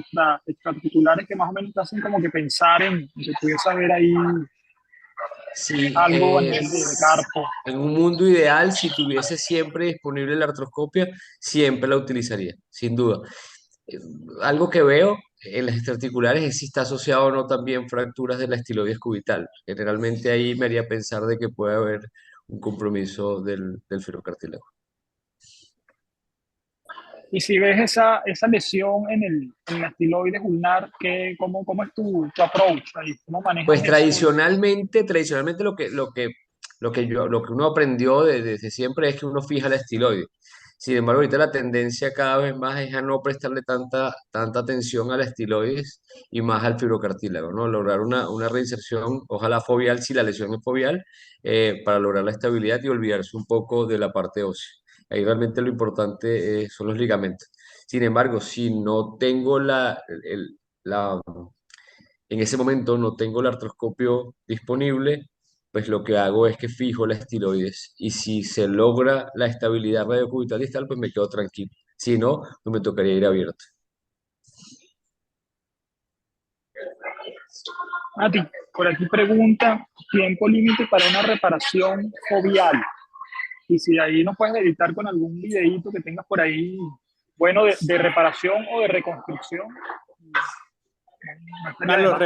extraarticulares que más o menos te hacen como que pensar en que pudiese haber ahí Sí, algo a nivel de carpo? en un mundo ideal, si tuviese siempre disponible la artroscopia, siempre la utilizaría, sin duda. Eh, Algo que veo en las extraarticulares es si está asociado o no también fracturas de la estiloides cubital. Generalmente ahí me haría pensar de que puede haber un compromiso del fibrocartílago. Y si ves esa lesión en la estiloides ulnar, ¿cómo es tu approach ahí? ¿Cómo manejas Pues eso? tradicionalmente lo que uno aprendió desde siempre es que uno fija la estiloide. Sin embargo, ahorita la tendencia cada vez más es a no prestarle tanta atención a la estiloides y más al fibrocartílago, ¿no? Lograr una reinserción, ojalá foveal, si la lesión es foveal, para lograr la estabilidad y olvidarse un poco de la parte ósea. Ahí realmente lo importante son los ligamentos. Sin embargo, si no tengo la en ese momento no tengo el artroscopio disponible, pues lo que hago es que fijo la estiloides y si se logra la estabilidad radiocubital distal, pues me quedo tranquilo. Si no, pues me tocaría ir abierto. Mati, por aquí pregunta, tiempo límite para una reparación foveal. Y si ahí nos puedes editar con algún videíto que tengas por ahí, bueno, de reparación o de reconstrucción, no estaría de Carlos, más.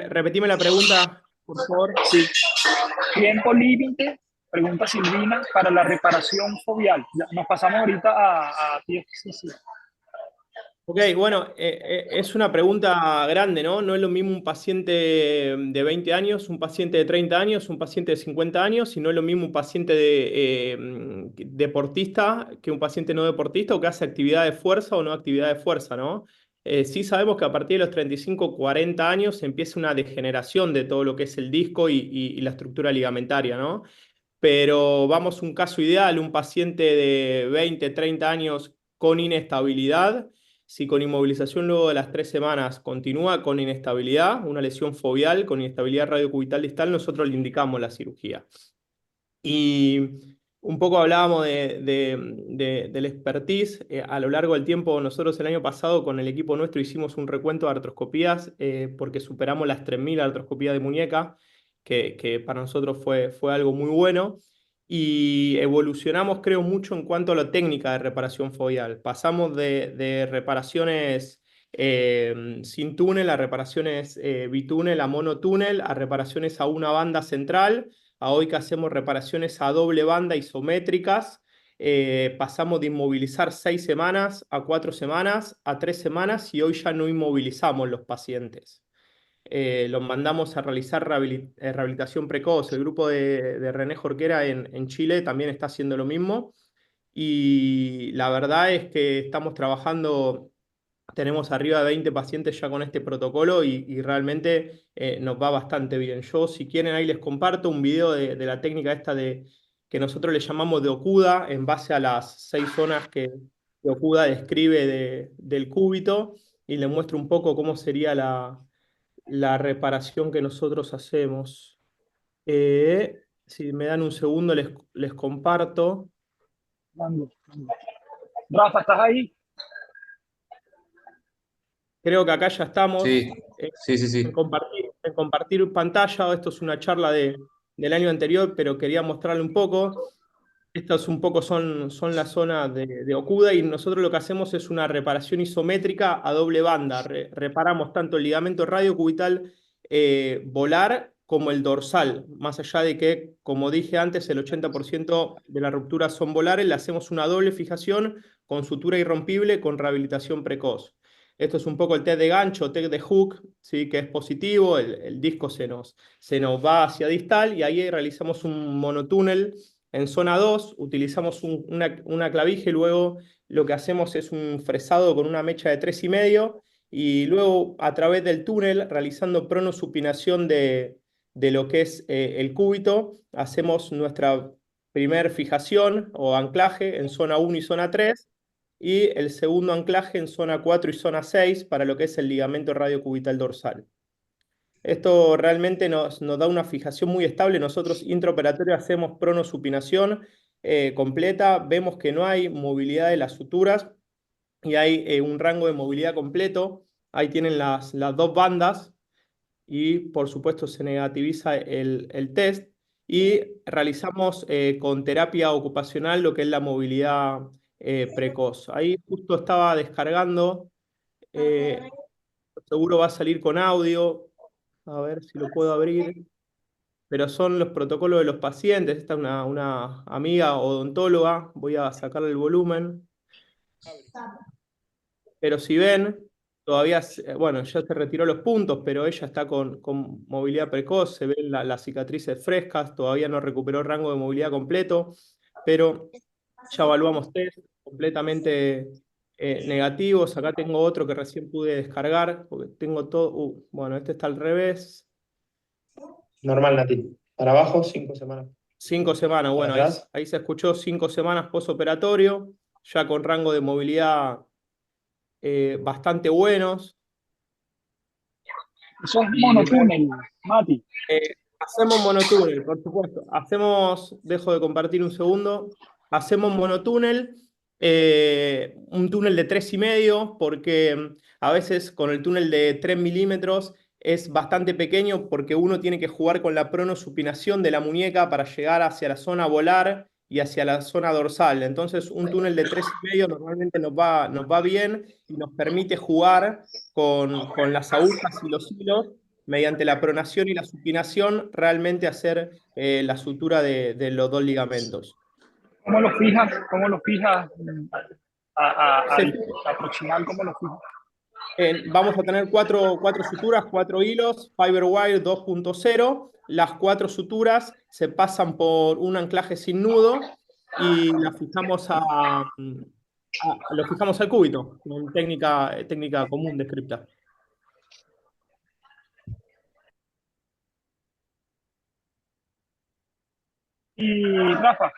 repetime la pregunta, por favor. Sí. Tiempo límite, pregunta Silvina, para la reparación foveal. Ya, nos pasamos ahorita a TFCC. Ok, bueno, es una pregunta grande, ¿no? No es lo mismo un paciente de 20 años, un paciente de 30 años, un paciente de 50 años, y no es lo mismo un paciente deportista que un paciente no deportista o que hace actividad de fuerza o no actividad de fuerza, ¿no? Sí sabemos que a partir de los 35, 40 años empieza una degeneración de todo lo que es el disco y la estructura ligamentaria, ¿no? Pero vamos a un caso ideal, un paciente de 20, 30 años con inestabilidad. Si con inmovilización luego de las 3 semanas continúa con inestabilidad, una lesión foveal con inestabilidad radiocubital distal, nosotros le indicamos la cirugía. Y un poco hablábamos del expertise. A lo largo del tiempo, nosotros el año pasado con el equipo nuestro hicimos un recuento de artroscopías porque superamos las 3.000 artroscopías de muñeca, que para nosotros fue algo muy bueno. Y evolucionamos, creo, mucho en cuanto a la técnica de reparación foveal. Pasamos de reparaciones sin túnel a reparaciones bitúnel a monotúnel, a reparaciones a una banda central, a hoy que hacemos reparaciones a doble banda isométricas. Pasamos de inmovilizar 6 semanas a 4 semanas, a 3 semanas, y hoy ya no inmovilizamos los pacientes. Los mandamos a realizar rehabilitación precoz. El grupo de René Jorquera en Chile también está haciendo lo mismo. Y la verdad es que estamos trabajando, tenemos arriba de 20 pacientes ya con este protocolo y realmente nos va bastante bien. Yo, si quieren, ahí les comparto un video de la técnica esta que nosotros le llamamos de Okuda, en base a las 6 zonas que Okuda describe del cúbito, y les muestro un poco cómo sería la reparación que nosotros hacemos. Si me dan un segundo, les comparto. Rafa, ¿estás ahí? Creo que acá ya estamos. Sí, sí, sí, sí. En compartir pantalla. Esto es una charla del año anterior, pero quería mostrarle un poco. Estas un poco son la zona de Okuda, y nosotros lo que hacemos es una reparación isométrica a doble banda. Reparamos tanto el ligamento radiocubital volar como el dorsal. Más allá de que, como dije antes, el 80% de las rupturas son volares, le hacemos una doble fijación con sutura irrompible con rehabilitación precoz. Esto es un poco el test de gancho, test de hook, ¿sí? Que es positivo, el disco se nos va hacia distal, y ahí realizamos un monotúnel en zona 2, utilizamos una clavija, y luego lo que hacemos es un fresado con una mecha de 3,5, y luego a través del túnel, realizando pronosupinación de lo que es el cúbito, hacemos nuestra primer fijación o anclaje en zona 1 y zona 3, y el segundo anclaje en zona 4 y zona 6 para lo que es el ligamento radiocubital dorsal. Esto realmente nos da una fijación muy estable. Nosotros intraoperatorio hacemos pronosupinación completa, vemos que no hay movilidad de las suturas y hay un rango de movilidad completo. Ahí tienen las 2 bandas, y por supuesto se negativiza el test, y realizamos con terapia ocupacional lo que es la movilidad precoz. Ahí justo estaba descargando, seguro va a salir con audio. A ver si lo puedo abrir. Pero son los protocolos de los pacientes. Esta es una amiga odontóloga. Voy a sacarle el volumen. Pero si ven, todavía, bueno, ya se retiró los puntos, pero ella está con movilidad precoz. Se ven las cicatrices frescas. Todavía no recuperó rango de movilidad completo. Pero ya evaluamos test completamente negativos. Acá tengo otro que recién pude descargar, porque tengo todo. Bueno, este está al revés. Normal, Nati. Para abajo, 5 semanas. 5 semanas, bueno, ahí se escuchó 5 semanas posoperatorio, ya con rango de movilidad bastante buenos. Eso es monotúnel, Mati. Hacemos monotúnel, por supuesto. Dejo de compartir un segundo. Hacemos monotúnel, un túnel de 3,5, porque a veces con el túnel de 3 milímetros es bastante pequeño, porque uno tiene que jugar con la pronosupinación de la muñeca para llegar hacia la zona volar y hacia la zona dorsal. Entonces, un túnel de 3,5 normalmente nos va bien y nos permite jugar con las agujas y los hilos mediante la pronación y la supinación, realmente hacer la sutura de los dos ligamentos. ¿Cómo lo fijas? ¿Cómo lo fijas? Se Al aproximar, ¿cómo lo fijas? Vamos a tener cuatro suturas, 4 hilos, Fiberwire 2.0. Las 4 suturas se pasan por un anclaje sin nudo y las fijamos lo fijamos al cúbito, con técnica común de scripta. Y Rafa,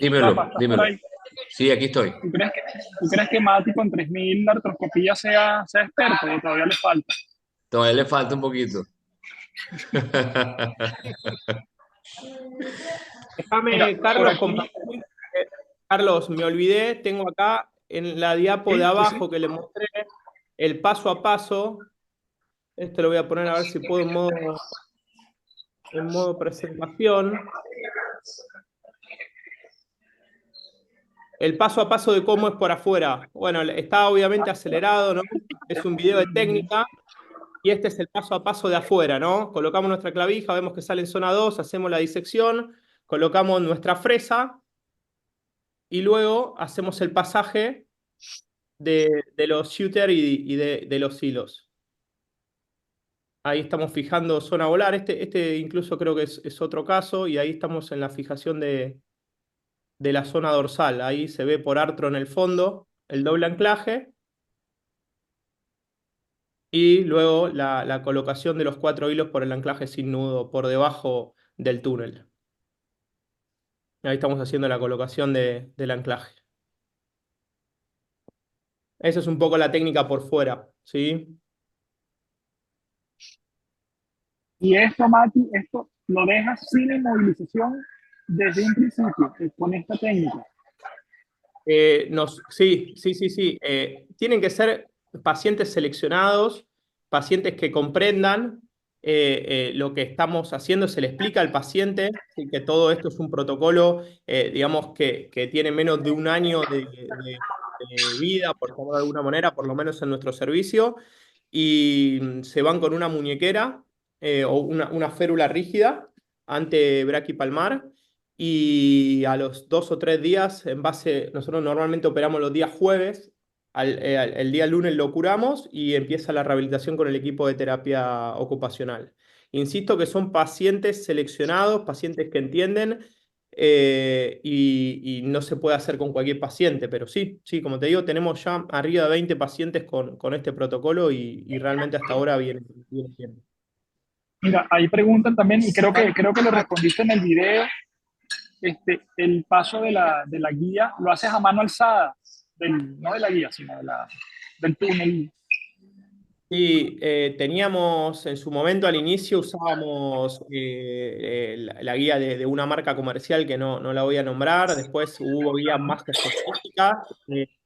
Dímelo, ¿estás por dímelo. ahí? Sí, aquí estoy. ¿Tú crees que Mati con 3.000 artroscopías sea experto o todavía le falta? Todavía le falta un poquito. Mira, Déjame, por Carlos, aquí, compartir. Carlos, me olvidé, tengo acá en la diapo de sí, sí. abajo que le mostré el paso a paso. Esto lo voy a poner a ver si puedo en modo presentación. El paso a paso de cómo es por afuera. Bueno, está obviamente acelerado, ¿no? Es un video de técnica y este es el paso a paso de afuera, ¿no? Colocamos nuestra clavija, vemos que sale en zona 2, hacemos la disección, colocamos nuestra fresa y luego hacemos el pasaje de los shooters y de los hilos. Ahí estamos fijando zona volar. Este incluso creo que es otro caso y ahí estamos en la fijación de la zona dorsal. Ahí se ve por artro en el fondo el doble anclaje y luego la colocación de los 4 hilos por el anclaje sin nudo por debajo del túnel. Ahí estamos haciendo la colocación del anclaje. Esa es un poco la técnica por fuera, ¿sí? Y esto, Mati, esto lo dejas sin inmovilización desde un principio, con esta técnica. Sí. Tienen que ser pacientes seleccionados, pacientes que comprendan lo que estamos haciendo, se le explica al paciente, ¿sí? Que todo esto es un protocolo, digamos, que tiene menos de un año de vida, por llamarlo de alguna manera, por lo menos en nuestro servicio, y se van con una muñequera o una férula rígida antebraquipalmar. Y a los 2 o 3 días, nosotros normalmente operamos los días jueves, el día lunes lo curamos y empieza la rehabilitación con el equipo de terapia ocupacional. Insisto que son pacientes seleccionados, pacientes que entienden y no se puede hacer con cualquier paciente, pero sí, como te digo, tenemos ya arriba de 20 pacientes con este protocolo y realmente hasta ahora viene bien. Mira, ahí preguntan también, y creo que lo respondiste en el video, el paso de la guía, ¿lo haces a mano alzada? No de la guía, sino del túnel. Sí, teníamos en su momento al inicio usábamos la guía de una marca comercial que no la voy a nombrar, después hubo guías más específicas.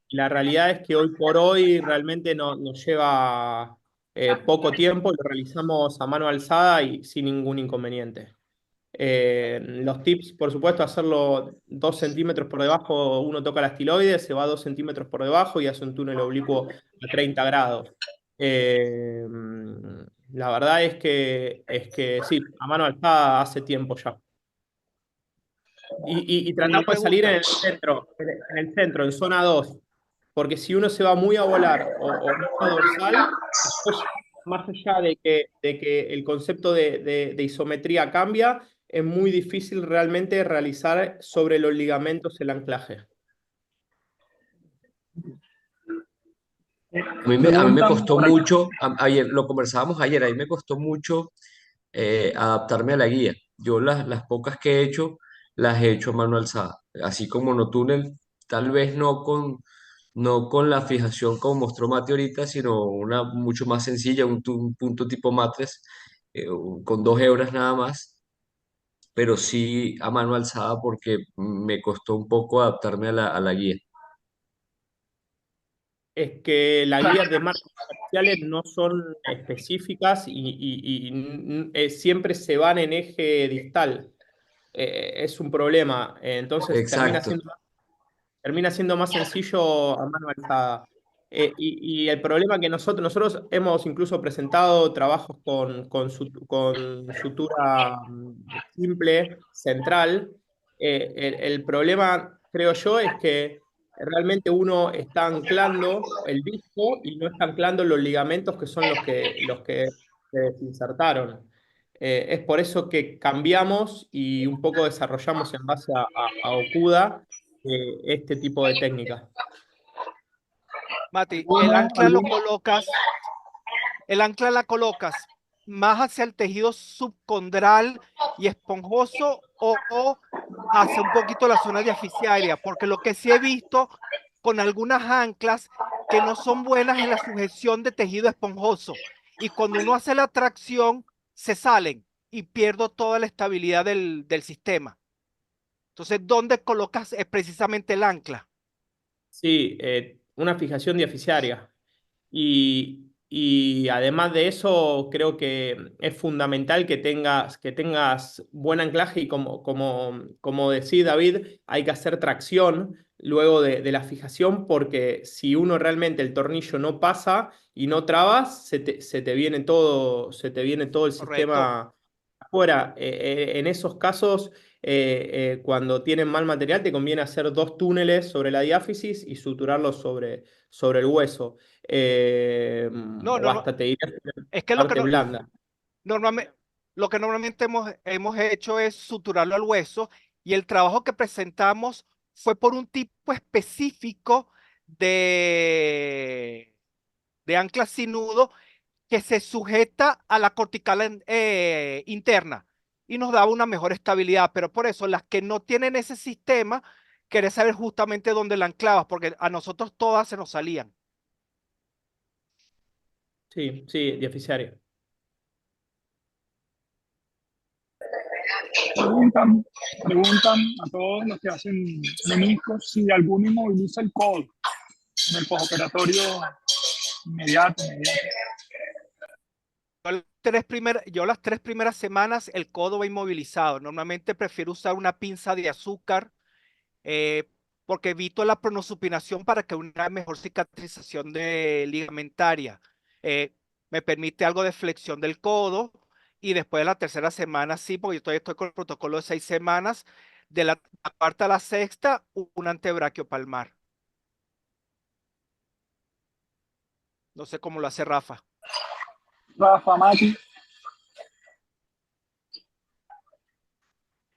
La realidad es que hoy por hoy realmente nos lleva poco tiempo, lo realizamos a mano alzada y sin ningún inconveniente. Los tips, por supuesto, hacerlo 2 centímetros por debajo, uno toca la estiloide, se va 2 centímetros por debajo y hace un túnel oblicuo a 30 grados. Eh, la verdad es que sí, a mano alzada hace tiempo ya. Y tratamos de salir en el centro, en zona 2, porque si uno se va muy a volar o muy a dorsal, después, más allá de que el concepto de isometría cambia, es muy difícil realmente realizar sobre los ligamentos el anclaje. A mí me Preguntan costó por acá. mucho, ayer lo conversábamos ayer, a mí me costó mucho adaptarme a la guía. Yo las pocas que he hecho, las he hecho a mano alzada, así como no túnel, tal vez no con la fijación como mostró Mati ahorita, sino una mucho más sencilla, un punto tipo matres, con 2 hebras nada más, pero sí a mano alzada porque me costó un poco adaptarme a la guía. Es que las guías de marcas comerciales no son específicas y siempre se van en eje distal. es un problema. Entonces Exacto. termina siendo más sencillo a mano alzada. Y el problema que nosotros hemos incluso presentado trabajos con sutura simple, central. El problema, creo yo, es que realmente uno está anclando el disco y no está anclando los ligamentos que son los que se desinsertaron. Es por eso que cambiamos y un poco desarrollamos en base a Okuda este tipo de técnica. Mati, ¿Alguna? el ancla la colocas más hacia el tejido subcondral y esponjoso o hacia un poquito la zona diaficiaria, porque lo que sí he visto con algunas anclas que no son buenas en la sujeción de tejido esponjoso y cuando uno hace la tracción se salen y pierdo toda la estabilidad del sistema. Entonces, ¿dónde colocas precisamente el ancla? Sí, una fijación diaficiaria. Y además de eso, creo que es fundamental que tengas buen anclaje y como decía David, hay que hacer tracción luego de la fijación porque si uno realmente el tornillo no pasa y no trabas, se te viene todo el Correcto. sistema afuera. En esos casos, cuando tienen mal material, te conviene hacer dos túneles sobre la diáfisis y suturarlos sobre el hueso. No, O no, no. hasta te diría Es que parte blanda. normalmente, lo que normalmente hemos hecho es suturarlo al hueso y el trabajo que presentamos fue por un tipo específico de ancla sin nudo que se sujeta a la cortical interna y nos daba una mejor estabilidad. Pero por eso las que no tienen ese sistema, querés saber justamente dónde la anclabas, porque a nosotros todas se nos salían. Sí, sí, diaficiaria. Preguntan a todos los que hacen meniscos si alguno inmoviliza el codo en el postoperatorio inmediato. Yo las 3 primeras semanas el codo va inmovilizado. Normalmente prefiero usar una pinza de azúcar eh, porque evito la pronosupinación para que una mejor cicatrización ligamentaria. Eh, Me permite algo de flexión del codo y después de la tercera semana sí, porque yo todavía estoy con el protocolo de 6 semanas, de la cuarta a la sexta, un antebraquio palmar. No sé cómo lo hace Rafa. Rafa, Mati,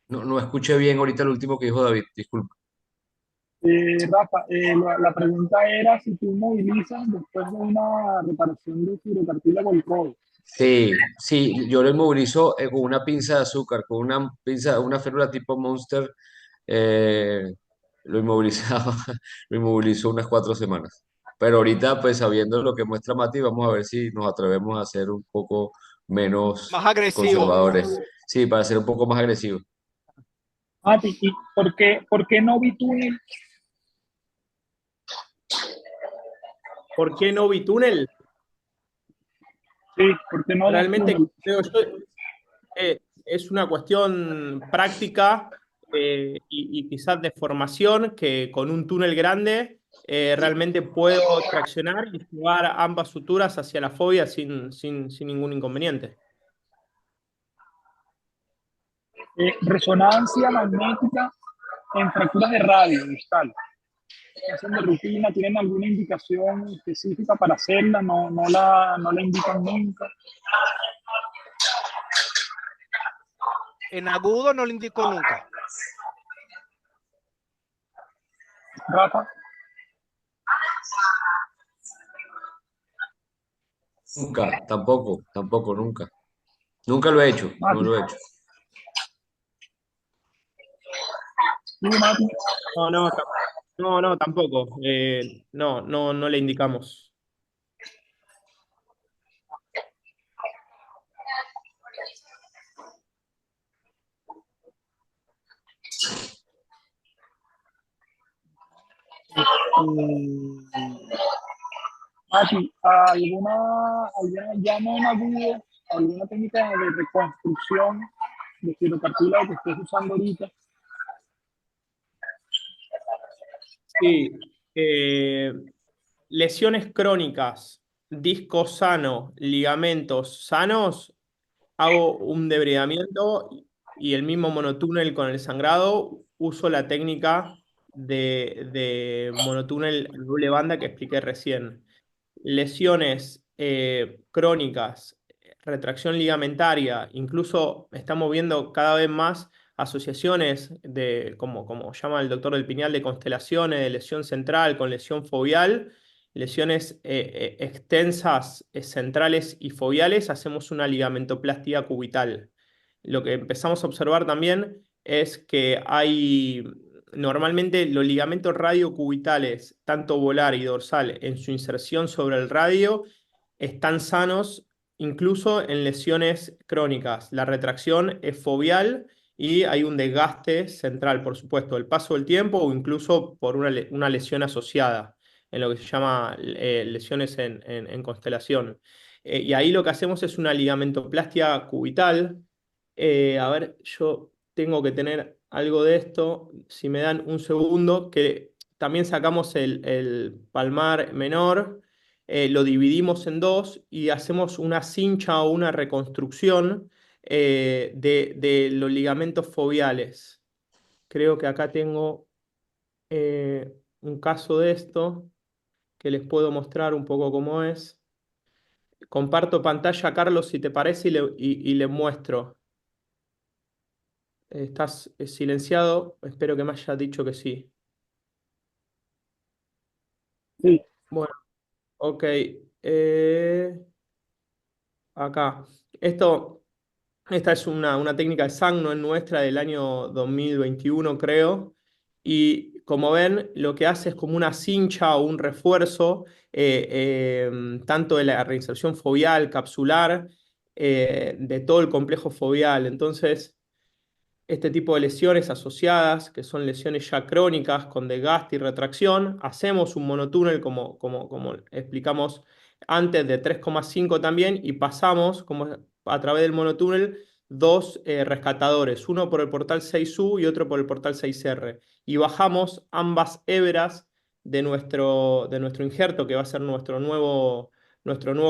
No escuché bien ahorita lo último que dijo David, disculpa. Rafa, la pregunta era si tú movilizas después de una reparación de fibrocartílago el codo. Sí, sí, yo lo inmovilizo con una pinza de azúcar, con una pinza, una férula tipo Monster, eh, lo inmovilizaba, lo inmovilizó unas 4 semanas. Pero ahorita, pues sabiendo lo que muestra Mati, vamos a ver si nos atrevemos a ser un poco menos Más agresivo. conservadores. Sí, para ser un poco más agresivos. Mati, ¿y por qué no bitúnel? ¿Por qué no bitúnel? Sí, ¿por qué no dos Realmente túneles? creo yo es una cuestión práctica y quizás de formación que con un túnel grande realmente puedo traccionar y llevar ambas suturas hacia la fobia sin ningún inconveniente. Resonancia magnética en fracturas de radio distal. ¿Qué hacen de rutina? ¿Tienen alguna indicación específica para hacerla? No la indican nunca. En agudo no lo indico nunca. Rafa, Nunca, tampoco, nunca. Nunca lo he hecho, no Mati, lo he hecho. sí, Mati. No, no, no, tampoco. No le indicamos. Mati, ¿alguna llama en agudo, alguna técnica de reconstrucción de fibrocartílago que estés usando ahorita. Sí, lesiones crónicas, disco sano, ligamentos sanos, hago un debridamiento y el mismo monotúnel con el sangrado, uso la técnica de monotúnel doble banda que expliqué recién. Lesiones crónicas, retracción ligamentaria, incluso estamos viendo cada vez más asociaciones de, como llama el doctor del Piñal, de constelaciones, de lesión central con lesión foveal, lesiones extensas, centrales y foveales, hacemos una ligamentoplastia cubital. Lo que empezamos a observar también es que hay normalmente los ligamentos radiocubitales, tanto volar y dorsal, en su inserción sobre el radio, están sanos incluso en lesiones crónicas. La retracción es foveal y hay un desgaste central, por supuesto, el paso del tiempo o incluso por una lesión asociada, en lo que se llama lesiones en constelación. Y ahí lo que hacemos es una ligamentoplastia cubital. A ver, yo tengo que tener algo de esto, si me dan un segundo, que también sacamos el palmar menor, lo dividimos en dos y hacemos una cincha o una reconstrucción de los ligamentos foveales. Creo que acá tengo un caso de esto que les puedo mostrar un poco cómo es. Comparto pantalla, Carlos, si te parece, y le muestro. ¿Estás silenciado? Espero que me hayas dicho que sí. Sí, Bueno, ok. Acá. Esta es una técnica de Sang, no es nuestra, del año 2021, creo. Y como ven, lo que hace es como una cincha o un refuerzo, tanto de la reinserción foveal, capsular, de todo el complejo foveal. Entonces, este tipo de lesiones asociadas, que son lesiones ya crónicas con desgaste y retracción, hacemos un monotúnel como explicamos antes de 3,5 también y pasamos como a través del monotúnel dos rescatadores, uno por el portal 6U y otro por el portal 6R. Y bajamos ambas hebras de nuestro injerto, que va a ser nuestro nuevo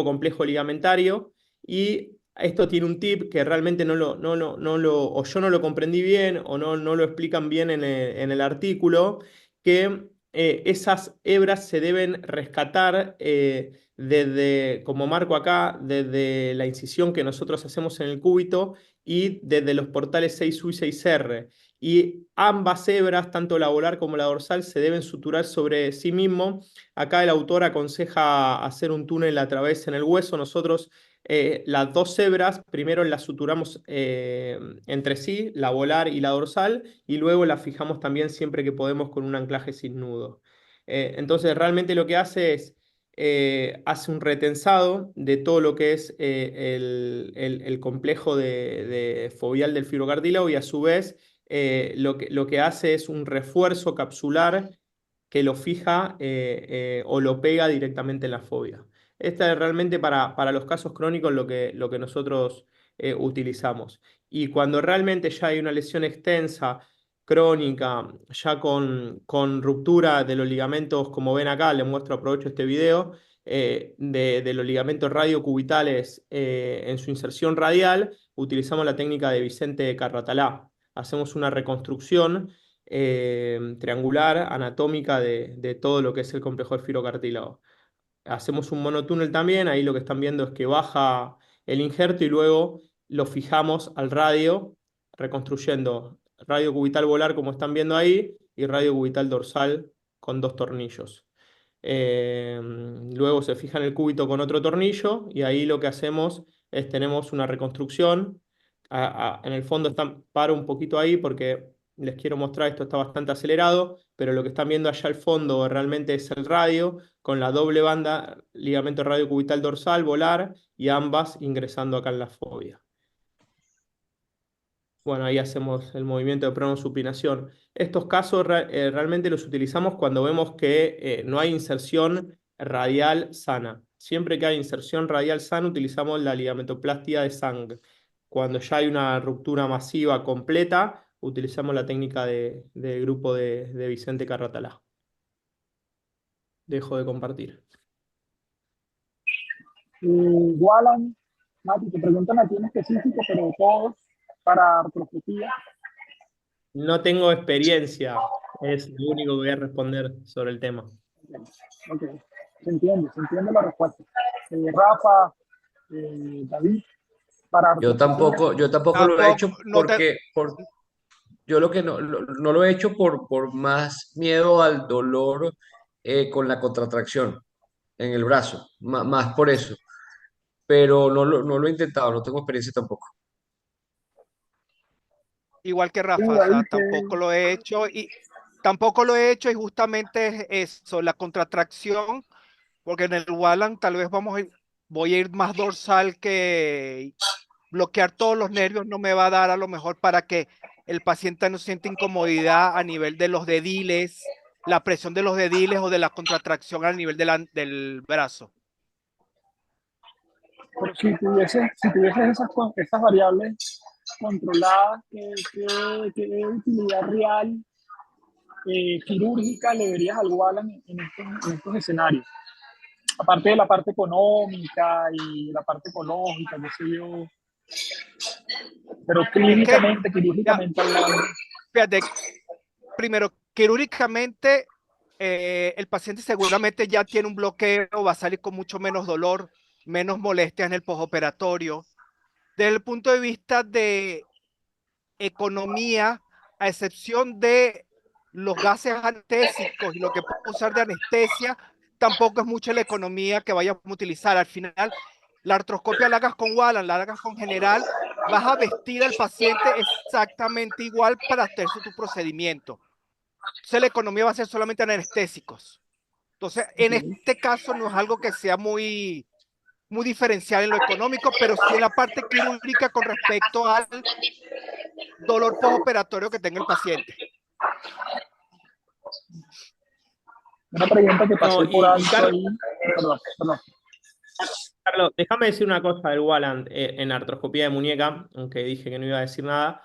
complejo ligamentario, y esto tiene un tip que realmente o yo no lo comprendí bien o no lo explican bien en el artículo, que esas hebras se deben rescatar desde, como marco acá, desde la incisión que nosotros hacemos en el cúbito y desde los portales 6U y 6R. Y ambas hebras, tanto la volar como la dorsal, se deben suturar sobre sí mismo. Acá el autor aconseja hacer un túnel a través en el hueso. Nosotros las dos hebras, primero las suturamos entre sí, la volar y la dorsal, y luego las fijamos también siempre que podemos con un anclaje sin nudo. Entonces, realmente lo que hace es, hace un retensado de todo lo que es el complejo de foveal del fibrocartílago y a su vez lo que hace es un refuerzo capsular que lo fija o lo pega directamente en la fobia. Esta es realmente para los casos crónicos lo que nosotros utilizamos. Y cuando realmente ya hay una lesión extensa, crónica, ya con ruptura de los ligamentos, como ven acá, les muestro, aprovecho este video, de los ligamentos radiocubitales en su inserción radial, utilizamos la técnica de Vicente Carratalá. Hacemos una reconstrucción triangular, anatómica de todo lo que es el complejo del fibrocartílago. Hacemos un monotúnel también, ahí lo que están viendo es que baja el injerto y luego lo fijamos al radio, reconstruyendo radio cubital volar como están viendo ahí y radio cubital dorsal con dos tornillos. Luego se fija en el cúbito con otro tornillo y ahí lo que hacemos es tenemos una reconstrucción. En el fondo paro un poquito ahí porque les quiero mostrar, esto está bastante acelerado, pero lo que están viendo allá al fondo realmente es el radio con la doble banda ligamento radiocubital dorsal, volar y ambas ingresando acá en la fobia. Bueno, ahí hacemos el movimiento de pronosupinación. Estos casos realmente los utilizamos cuando vemos que no hay inserción radial sana. Siempre que hay inserción radial sana utilizamos la ligamentoplastia de Sang. Cuando ya hay una ruptura masiva completa, utilizamos la técnica del grupo de Vicente Carratalá. Dejo de compartir. Walan, Mati, te preguntan a ti en específico, pero todos para artroscopía. No tengo experiencia, es lo único que voy a responder sobre el tema. Ok, se entiende la respuesta. Rafa, David, para Yo artroscopía. tampoco lo he hecho Tampoco, no te, yo lo que no lo he hecho por más miedo al dolor con la contracción en el brazo, más por eso, pero no lo he intentado, no tengo experiencia tampoco. igual que Sí, Rafa, o sea, David, tampoco lo he hecho y justamente es eso, la contracción, porque en el Wallan tal vez voy a ir más dorsal, que bloquear todos los nervios no me va a dar a lo mejor para que el paciente no siente incomodidad a nivel de los dediles, la presión de los dediles o de la contracción a nivel del brazo. pero si tuvieses esas variables controladas, ¿qué utilidad real quirúrgica le verías al Walan en estos escenarios? Aparte de la parte económica y la parte ecológica, qué sé yo, pero Es que, quirúrgicamente hablando. fíjate, primero, quirúrgicamente, el paciente seguramente ya tiene un bloqueo, va a salir con mucho menos dolor, menos molestias en el postoperatorio. Desde el punto de vista de economía, a excepción de los gases anestésicos y lo que puedo usar de anestesia, tampoco es mucha la economía que vayamos a utilizar. Al final, la artroscopia la hagas con Wallan, la hagas con general, vas a vestir al paciente exactamente igual para hacer tu procedimiento. Entonces la economía va a ser solamente en anestésicos. Entonces, en Okay. este caso no es algo que sea muy diferencial en lo económico, pero sí en la parte quirúrgica con respecto al dolor postoperatorio que tenga el paciente. Una pregunta que No, pasé por y alto Carlos, ahí. Perdón. Carlos, déjame decir una cosa del Wallan en artroscopía de muñeca, aunque dije que no iba a decir nada,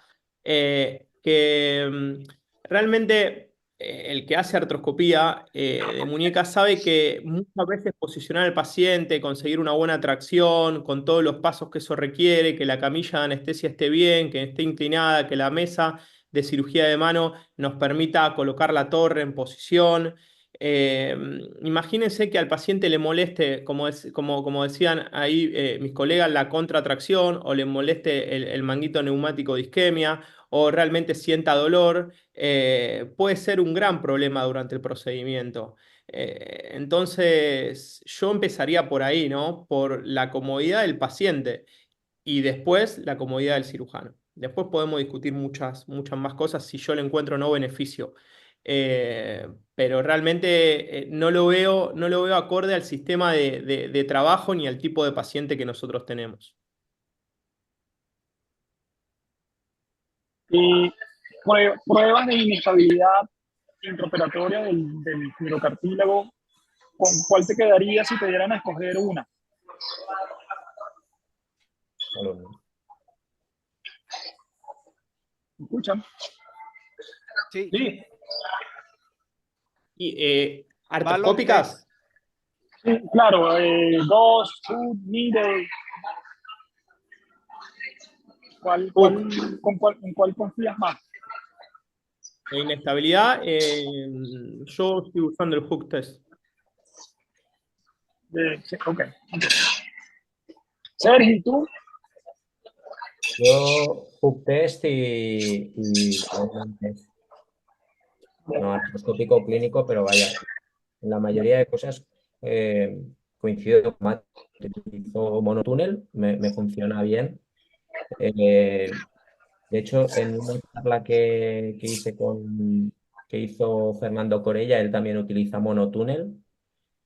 realmente el que hace artroscopía de muñeca sabe que muchas veces posicionar al paciente, conseguir una buena tracción, con todos los pasos que eso requiere, que la camilla de anestesia esté bien, que esté inclinada, que la mesa de cirugía de mano nos permita colocar la torre en posición. Imagínense que al paciente le moleste, como decían ahí mis colegas, la contracción, o le moleste el manguito neumático de isquemia, o realmente sienta dolor, puede ser un gran problema durante el procedimiento. Entonces, yo empezaría por ahí, ¿no? Por la comodidad del paciente y después la comodidad del cirujano. Después podemos discutir muchas más cosas si yo le encuentro o no beneficio. Eh, pero realmente no lo veo acorde al sistema de trabajo ni al tipo de paciente que nosotros tenemos. Y pruebas de inestabilidad intraoperatoria del fibrocartílago, ¿con cuál te quedaría si te dieran a escoger una? ¿Me escuchan? Sí. Sí. ¿Y Balón artroscópicas? Sí, claro, dos, two, needle. ¿En cuál confías más? De inestabilidad, yo estoy usando el hook test. Sí, ok. Sergio, ¿y tú? Yo, hook test y balón test. No artroscópico clínico, pero vaya, en la mayoría de cosas coincido con Matt. Utilizo monotúnel, me funciona bien. De hecho, en una charla que hizo Fernando Corella, él también utiliza monotúnel.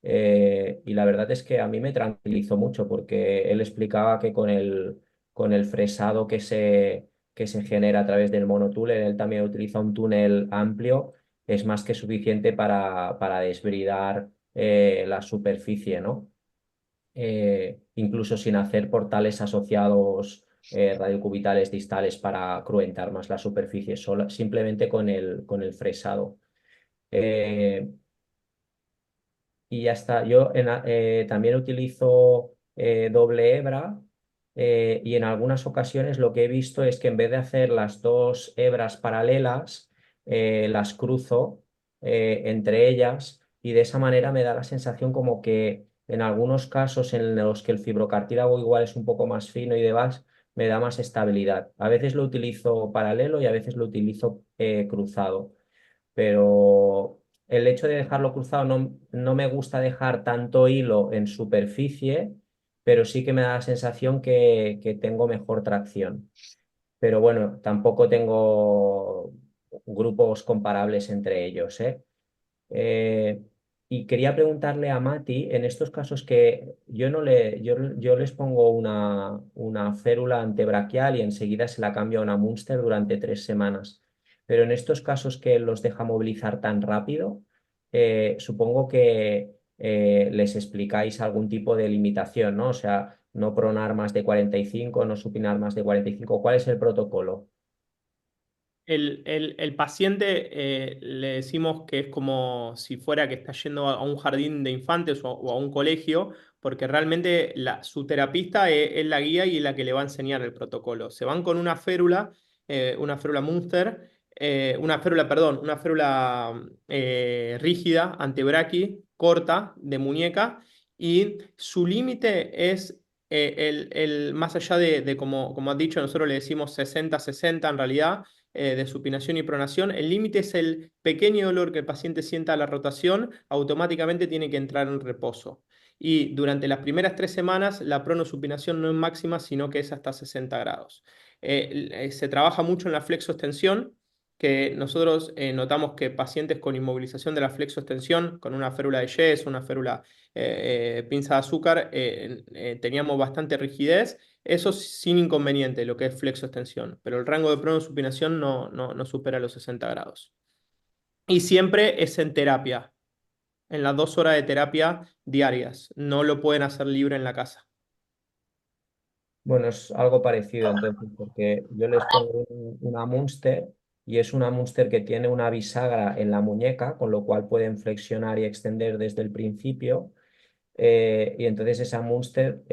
Y la verdad es que a mí me tranquilizó mucho porque él explicaba que con el fresado que se genera a través del monotúnel, él también utiliza un túnel amplio, es más que suficiente para desbridar la superficie, ¿no? Incluso sin hacer portales asociados radiocubitales distales para cruentar más la superficie, simplemente con el fresado. Y ya está. Yo también utilizo doble hebra, y en algunas ocasiones lo que he visto es que en vez de hacer las dos hebras paralelas, las cruzo entre ellas, y de esa manera me da la sensación como que en algunos casos en los que el fibrocartílago igual es un poco más fino y demás, me da más estabilidad. A veces lo utilizo paralelo y a veces lo utilizo cruzado, pero el hecho de dejarlo cruzado no me gusta dejar tanto hilo en superficie, pero sí que me da la sensación que tengo mejor tracción. Pero bueno, tampoco tengo grupos comparables entre ellos, ¿eh? Eh, y quería preguntarle a Mati, en estos casos que yo les pongo una férula antebraquial y enseguida se la cambio a una Munster durante 3 semanas. Pero en estos casos que los deja movilizar tan rápido, supongo que les explicáis algún tipo de limitación, ¿no? O sea, no pronar más de 45, no supinar más de 45. ¿Cuál es el protocolo? El paciente le decimos que es como si fuera que está yendo a un jardín de infantes o a un colegio, porque realmente su terapista es la guía y es la que le va a enseñar el protocolo. Se van con una férula Munster, una férula rígida, antebraqui, corta, de muñeca, y su límite es más allá de como has dicho, nosotros le decimos 60-60 en realidad de supinación y pronación. El límite es el pequeño dolor que el paciente sienta a la rotación, automáticamente tiene que entrar en reposo. Y durante las primeras 3 semanas, la pronosupinación no es máxima, sino que es hasta 60 grados. Se trabaja mucho en la flexoextensión, que nosotros notamos que pacientes con inmovilización de la flexoextensión, con una férula de Jess, una férula pinza de azúcar, teníamos bastante rigidez. Eso sin inconveniente, lo que es flexoextensión, pero el rango de pronosupinación no supera los 60 grados. Y siempre es en terapia, en las 2 horas de terapia diarias. No lo pueden hacer libre en la casa. Bueno, es algo parecido entonces, porque yo les pongo una Munster, y es una Munster que tiene una bisagra en la muñeca, con lo cual pueden flexionar y extender desde el principio. Y entonces esa Munster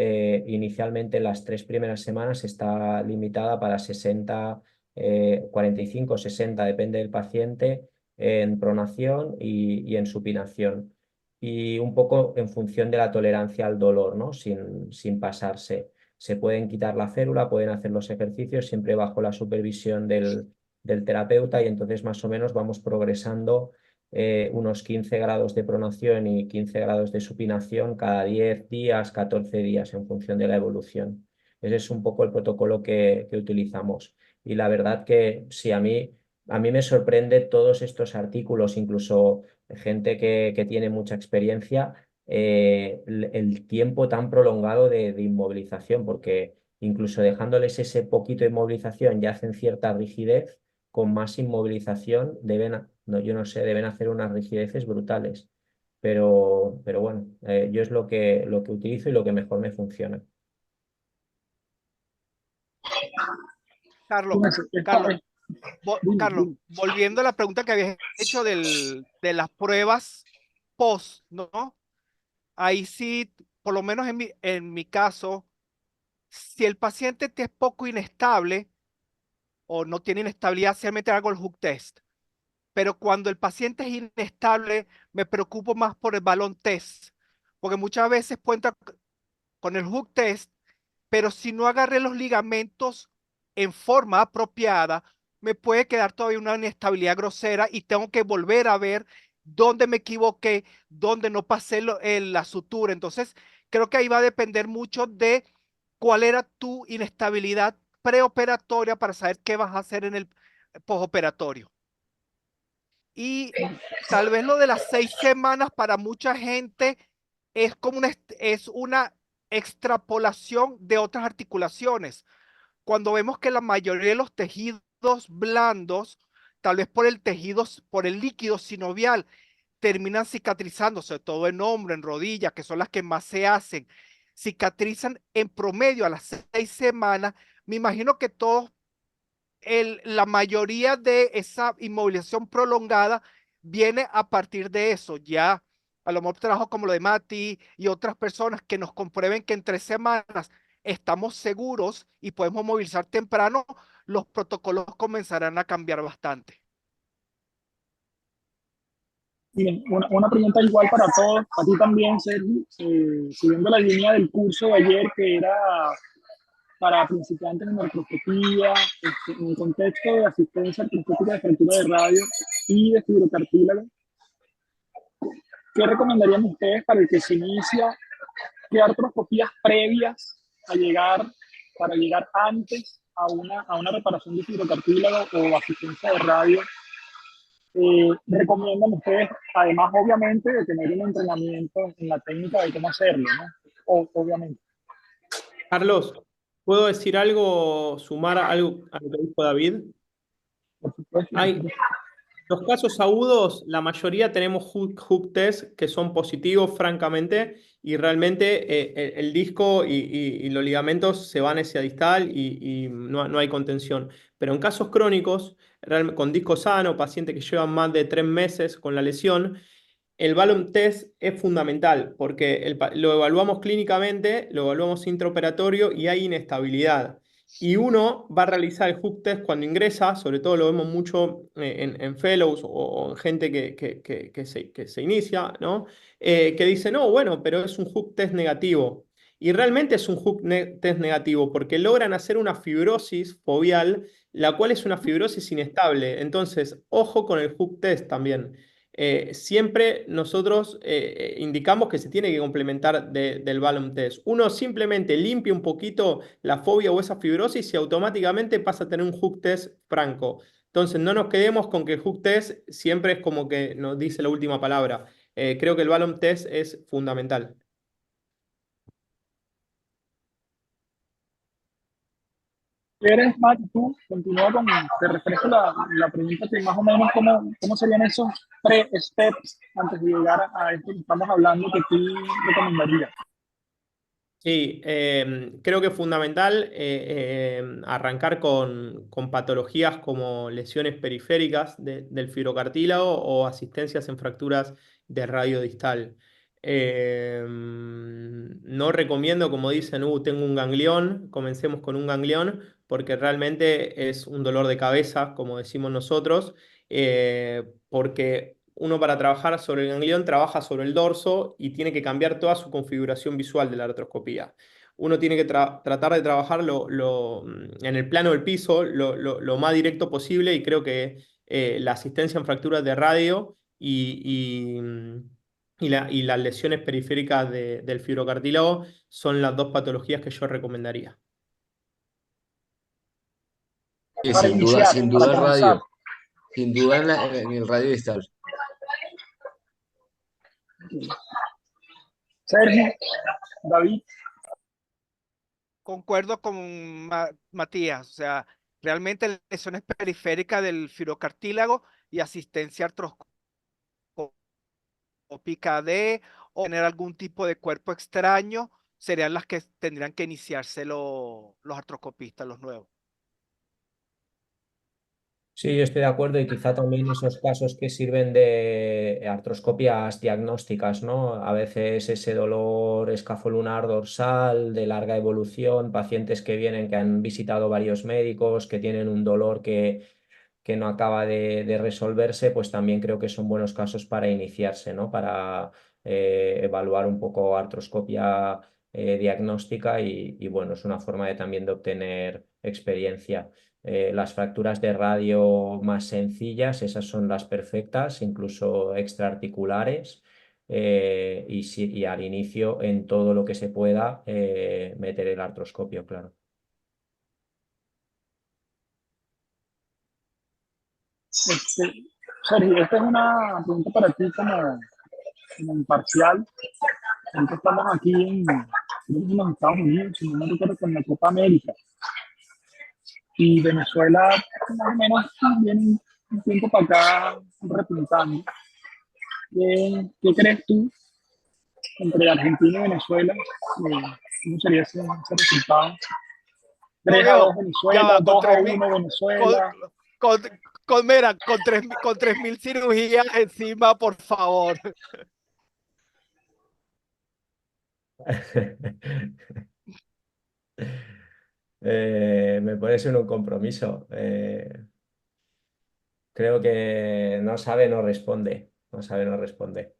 inicialmente las 3 primeras semanas está limitada para 60, 45, 60, depende del paciente, en pronación y en supinación. Y un poco en función de la tolerancia al dolor, ¿no? Sin pasarse. Se pueden quitar la férula, pueden hacer los ejercicios siempre bajo la supervisión del terapeuta, y entonces más o menos vamos progresando unos 15 grados de pronación y 15 grados de supinación cada 10 días, 14 días en función de la evolución. Ese es un poco el protocolo que utilizamos. Y la verdad que sí, a mí me sorprende todos estos artículos, incluso gente que tiene mucha experiencia, el tiempo tan prolongado de inmovilización, porque incluso dejándoles ese poquito de inmovilización ya hacen cierta rigidez. Con más inmovilización no, yo no sé, deben hacer unas rigideces brutales. Pero bueno, yo es lo que utilizo y lo que mejor me funciona. Carlos, Fíjense, Carlos, Carlos, dime. volviendo a la pregunta que habías hecho de las pruebas post, ¿no? Ahí sí, por lo menos en mi caso, si el paciente te es poco inestable o no tiene inestabilidad, realmente hago el hook test. Pero cuando el paciente es inestable, me preocupo más por el balón test, porque muchas veces cuenta con el hook test, pero si no agarré los ligamentos en forma apropiada, me puede quedar todavía una inestabilidad grosera y tengo que volver a ver dónde me equivoqué, dónde no pasé la sutura. Entonces, creo que ahí va a depender mucho de cuál era tu inestabilidad preoperatoria para saber qué vas a hacer en el postoperatorio. Y tal vez lo de las 6 semanas para mucha gente es una extrapolación de otras articulaciones. Cuando vemos que la mayoría de los tejidos blandos, tal vez por el líquido sinovial, terminan cicatrizando, sobre todo en hombro, en rodilla, que son las que más se hacen, cicatrizan en promedio a las 6 semanas, Me imagino que todos, la mayoría de esa inmovilización prolongada viene a partir de eso. Ya a lo mejor trabajo como lo de Mati y otras personas que nos comprueben que en 3 semanas estamos seguros y podemos movilizar temprano, los protocolos comenzarán a cambiar bastante. Miren, una pregunta igual para todos, a ti también, Sergio, siguiendo la línea del curso de ayer que era para principiantes en artroscopía, en el contexto de asistencia artroscópica de fractura de radio y de fibrocartílago, ¿qué recomendarían ustedes para el que se inicia? ¿Qué artroscopías previas a llegar, para llegar antes a una reparación de fibrocartílago o asistencia de radio recomiendan ustedes, además obviamente de tener un entrenamiento en la técnica de cómo hacerlo, ¿no? Obviamente. Carlos, ¿puedo decir algo, sumar algo a lo que dijo David? Por supuesto. Hay los casos agudos, la mayoría tenemos hook test que son positivos, francamente, y realmente el disco y los ligamentos se van hacia distal y no hay contención. Pero en casos crónicos, con disco sano, pacientes que llevan más de 3 meses con la lesión, el Valum test es fundamental porque lo evaluamos clínicamente, lo evaluamos intraoperatorio y hay inestabilidad. Y uno va a realizar el hook test cuando ingresa, sobre todo lo vemos mucho en fellows o en gente que se inicia, ¿no? Que dice, no, bueno, pero es un hook test negativo. Y realmente es un hook test negativo porque logran hacer una fibrosis foveal, la cual es una fibrosis inestable. Entonces, ojo con el hook test también. Siempre nosotros indicamos que se tiene que complementar del Valum test. Uno simplemente limpia un poquito la fobia o esa fibrosis y automáticamente pasa a tener un hook test franco. Entonces no nos quedemos con que el hook test siempre es como que nos dice la última palabra. Creo que el Valum test es fundamental. ¿Quieres, Matt, tú? Continúa con, te refresco la pregunta que más o menos cómo serían esos pre-steps antes de llegar a esto que estamos hablando que tú recomendarías. Sí, creo que es fundamental arrancar con patologías como lesiones periféricas del fibrocartílago o asistencias en fracturas de radio distal. No recomiendo, como dicen, tengo un ganglión, comencemos con un ganglión, porque realmente es un dolor de cabeza, como decimos nosotros, porque uno para trabajar sobre el ganglión trabaja sobre el dorso y tiene que cambiar toda su configuración visual de la artroscopía. Uno tiene que tratar de trabajar en el plano del piso lo más directo posible y creo que la asistencia en fracturas de radio y las lesiones periféricas del fibrocartílago son las dos patologías que yo recomendaría. Para iniciar, Sin para duda el comenzar. radio, sin duda en el radio distal. Sergio, David. Concuerdo con Matías, o sea, realmente lesiones periféricas del fibrocartílago y asistencia artroscópica de o tener algún tipo de cuerpo extraño serían las que tendrían que iniciarse los artroscopistas, los nuevos. Sí, yo estoy de acuerdo y quizá también esos casos que sirven de artroscopias diagnósticas, ¿no? A veces ese dolor escafolunar dorsal de larga evolución, pacientes que vienen, que han visitado varios médicos, que tienen un dolor que no acaba de resolverse, pues también creo que son buenos casos para iniciarse, ¿no? Para evaluar un poco artroscopia diagnóstica y bueno, es una forma de también de obtener experiencia. Las fracturas de radio más sencillas, esas son las perfectas, incluso extraarticulares. Y al inicio, en todo lo que se pueda, meter el artroscopio, claro. Sergio, esta es una pregunta para ti como imparcial. Ahorita estamos aquí en los Estados Unidos, si no me recuerdo, con la Copa América. Y Venezuela, más o menos, viene un tiempo para acá repuntando. ¿Qué crees tú entre Argentina y Venezuela? ¿Cómo sería ese resultado? No, 3-2 viejo, ya Venezuela, va, con 2-1 con, Venezuela. con, mira, con 3.000 cirugías encima, por favor. Me pones en un compromiso. Creo que no sabe, no responde. No sabe, no responde.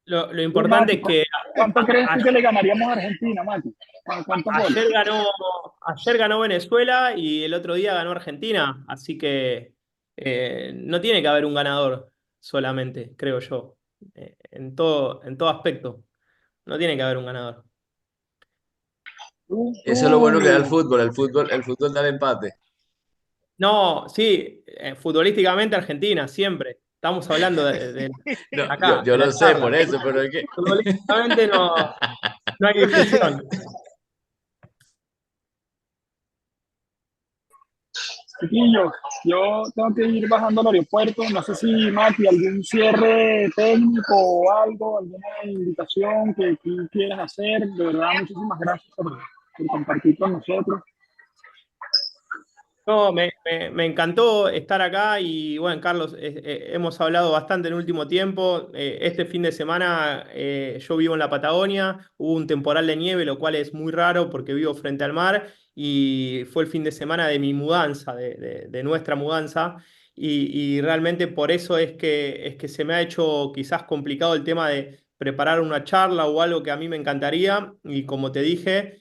Lo Sí, importante Mati, es que ¿cuánto crees tú a- que le ganaríamos a Argentina, Mati? ¿Cuántos goles? ayer ganó Venezuela y el otro día ganó Argentina, así que no tiene que haber un ganador solamente, creo yo, en todo aspecto. No tiene que haber un ganador. Tú, Eso es lo bueno que da el tú, fútbol. El fútbol da el empate. No, sí, futbolísticamente Argentina, siempre. Estamos hablando de No, yo, acá, yo de la lo sé charla. por eso, pero es que... Futbolísticamente no hay discusión. chiquillos, yo tengo que ir bajando al aeropuerto. No sé si, Mati, algún cierre técnico o algo, alguna invitación que tú quieras hacer. De verdad, muchísimas gracias por compartir con nosotros. No, me encantó estar acá y bueno, Carlos, hemos hablado bastante en el último tiempo. Este fin de semana yo vivo en la Patagonia, hubo un temporal de nieve, lo cual es muy raro porque vivo frente al mar y fue el fin de semana de mi mudanza, de nuestra mudanza y realmente por eso es que se me ha hecho quizás complicado el tema de preparar una charla o algo que a mí me encantaría y como te dije...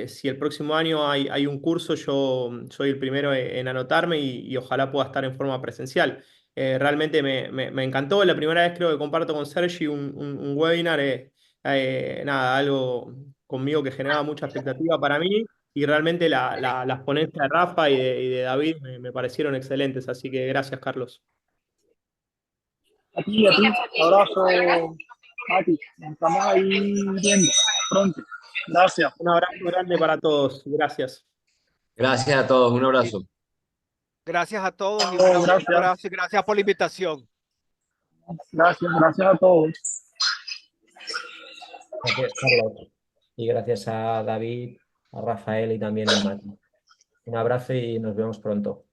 si el próximo año hay un curso, yo soy el primero en anotarme y ojalá pueda estar en forma presencial. Realmente me encantó. La primera vez creo que comparto con Sergi un webinar, nada, algo conmigo que generaba mucha expectativa para mí y realmente las ponencias de Rafa y de David me parecieron excelentes. Así que gracias, Carlos. A ti, abrazo, Mati. Nos estamos ahí viendo pronto. Gracias. Un abrazo grande para todos. Gracias. Gracias a todos, un abrazo. Gracias a todos y Oh, un gracias. abrazo y gracias por la invitación. Gracias a todos. Gracias, Carlos. Y gracias a David, a Rafael y también a Mati. Un abrazo y nos vemos pronto.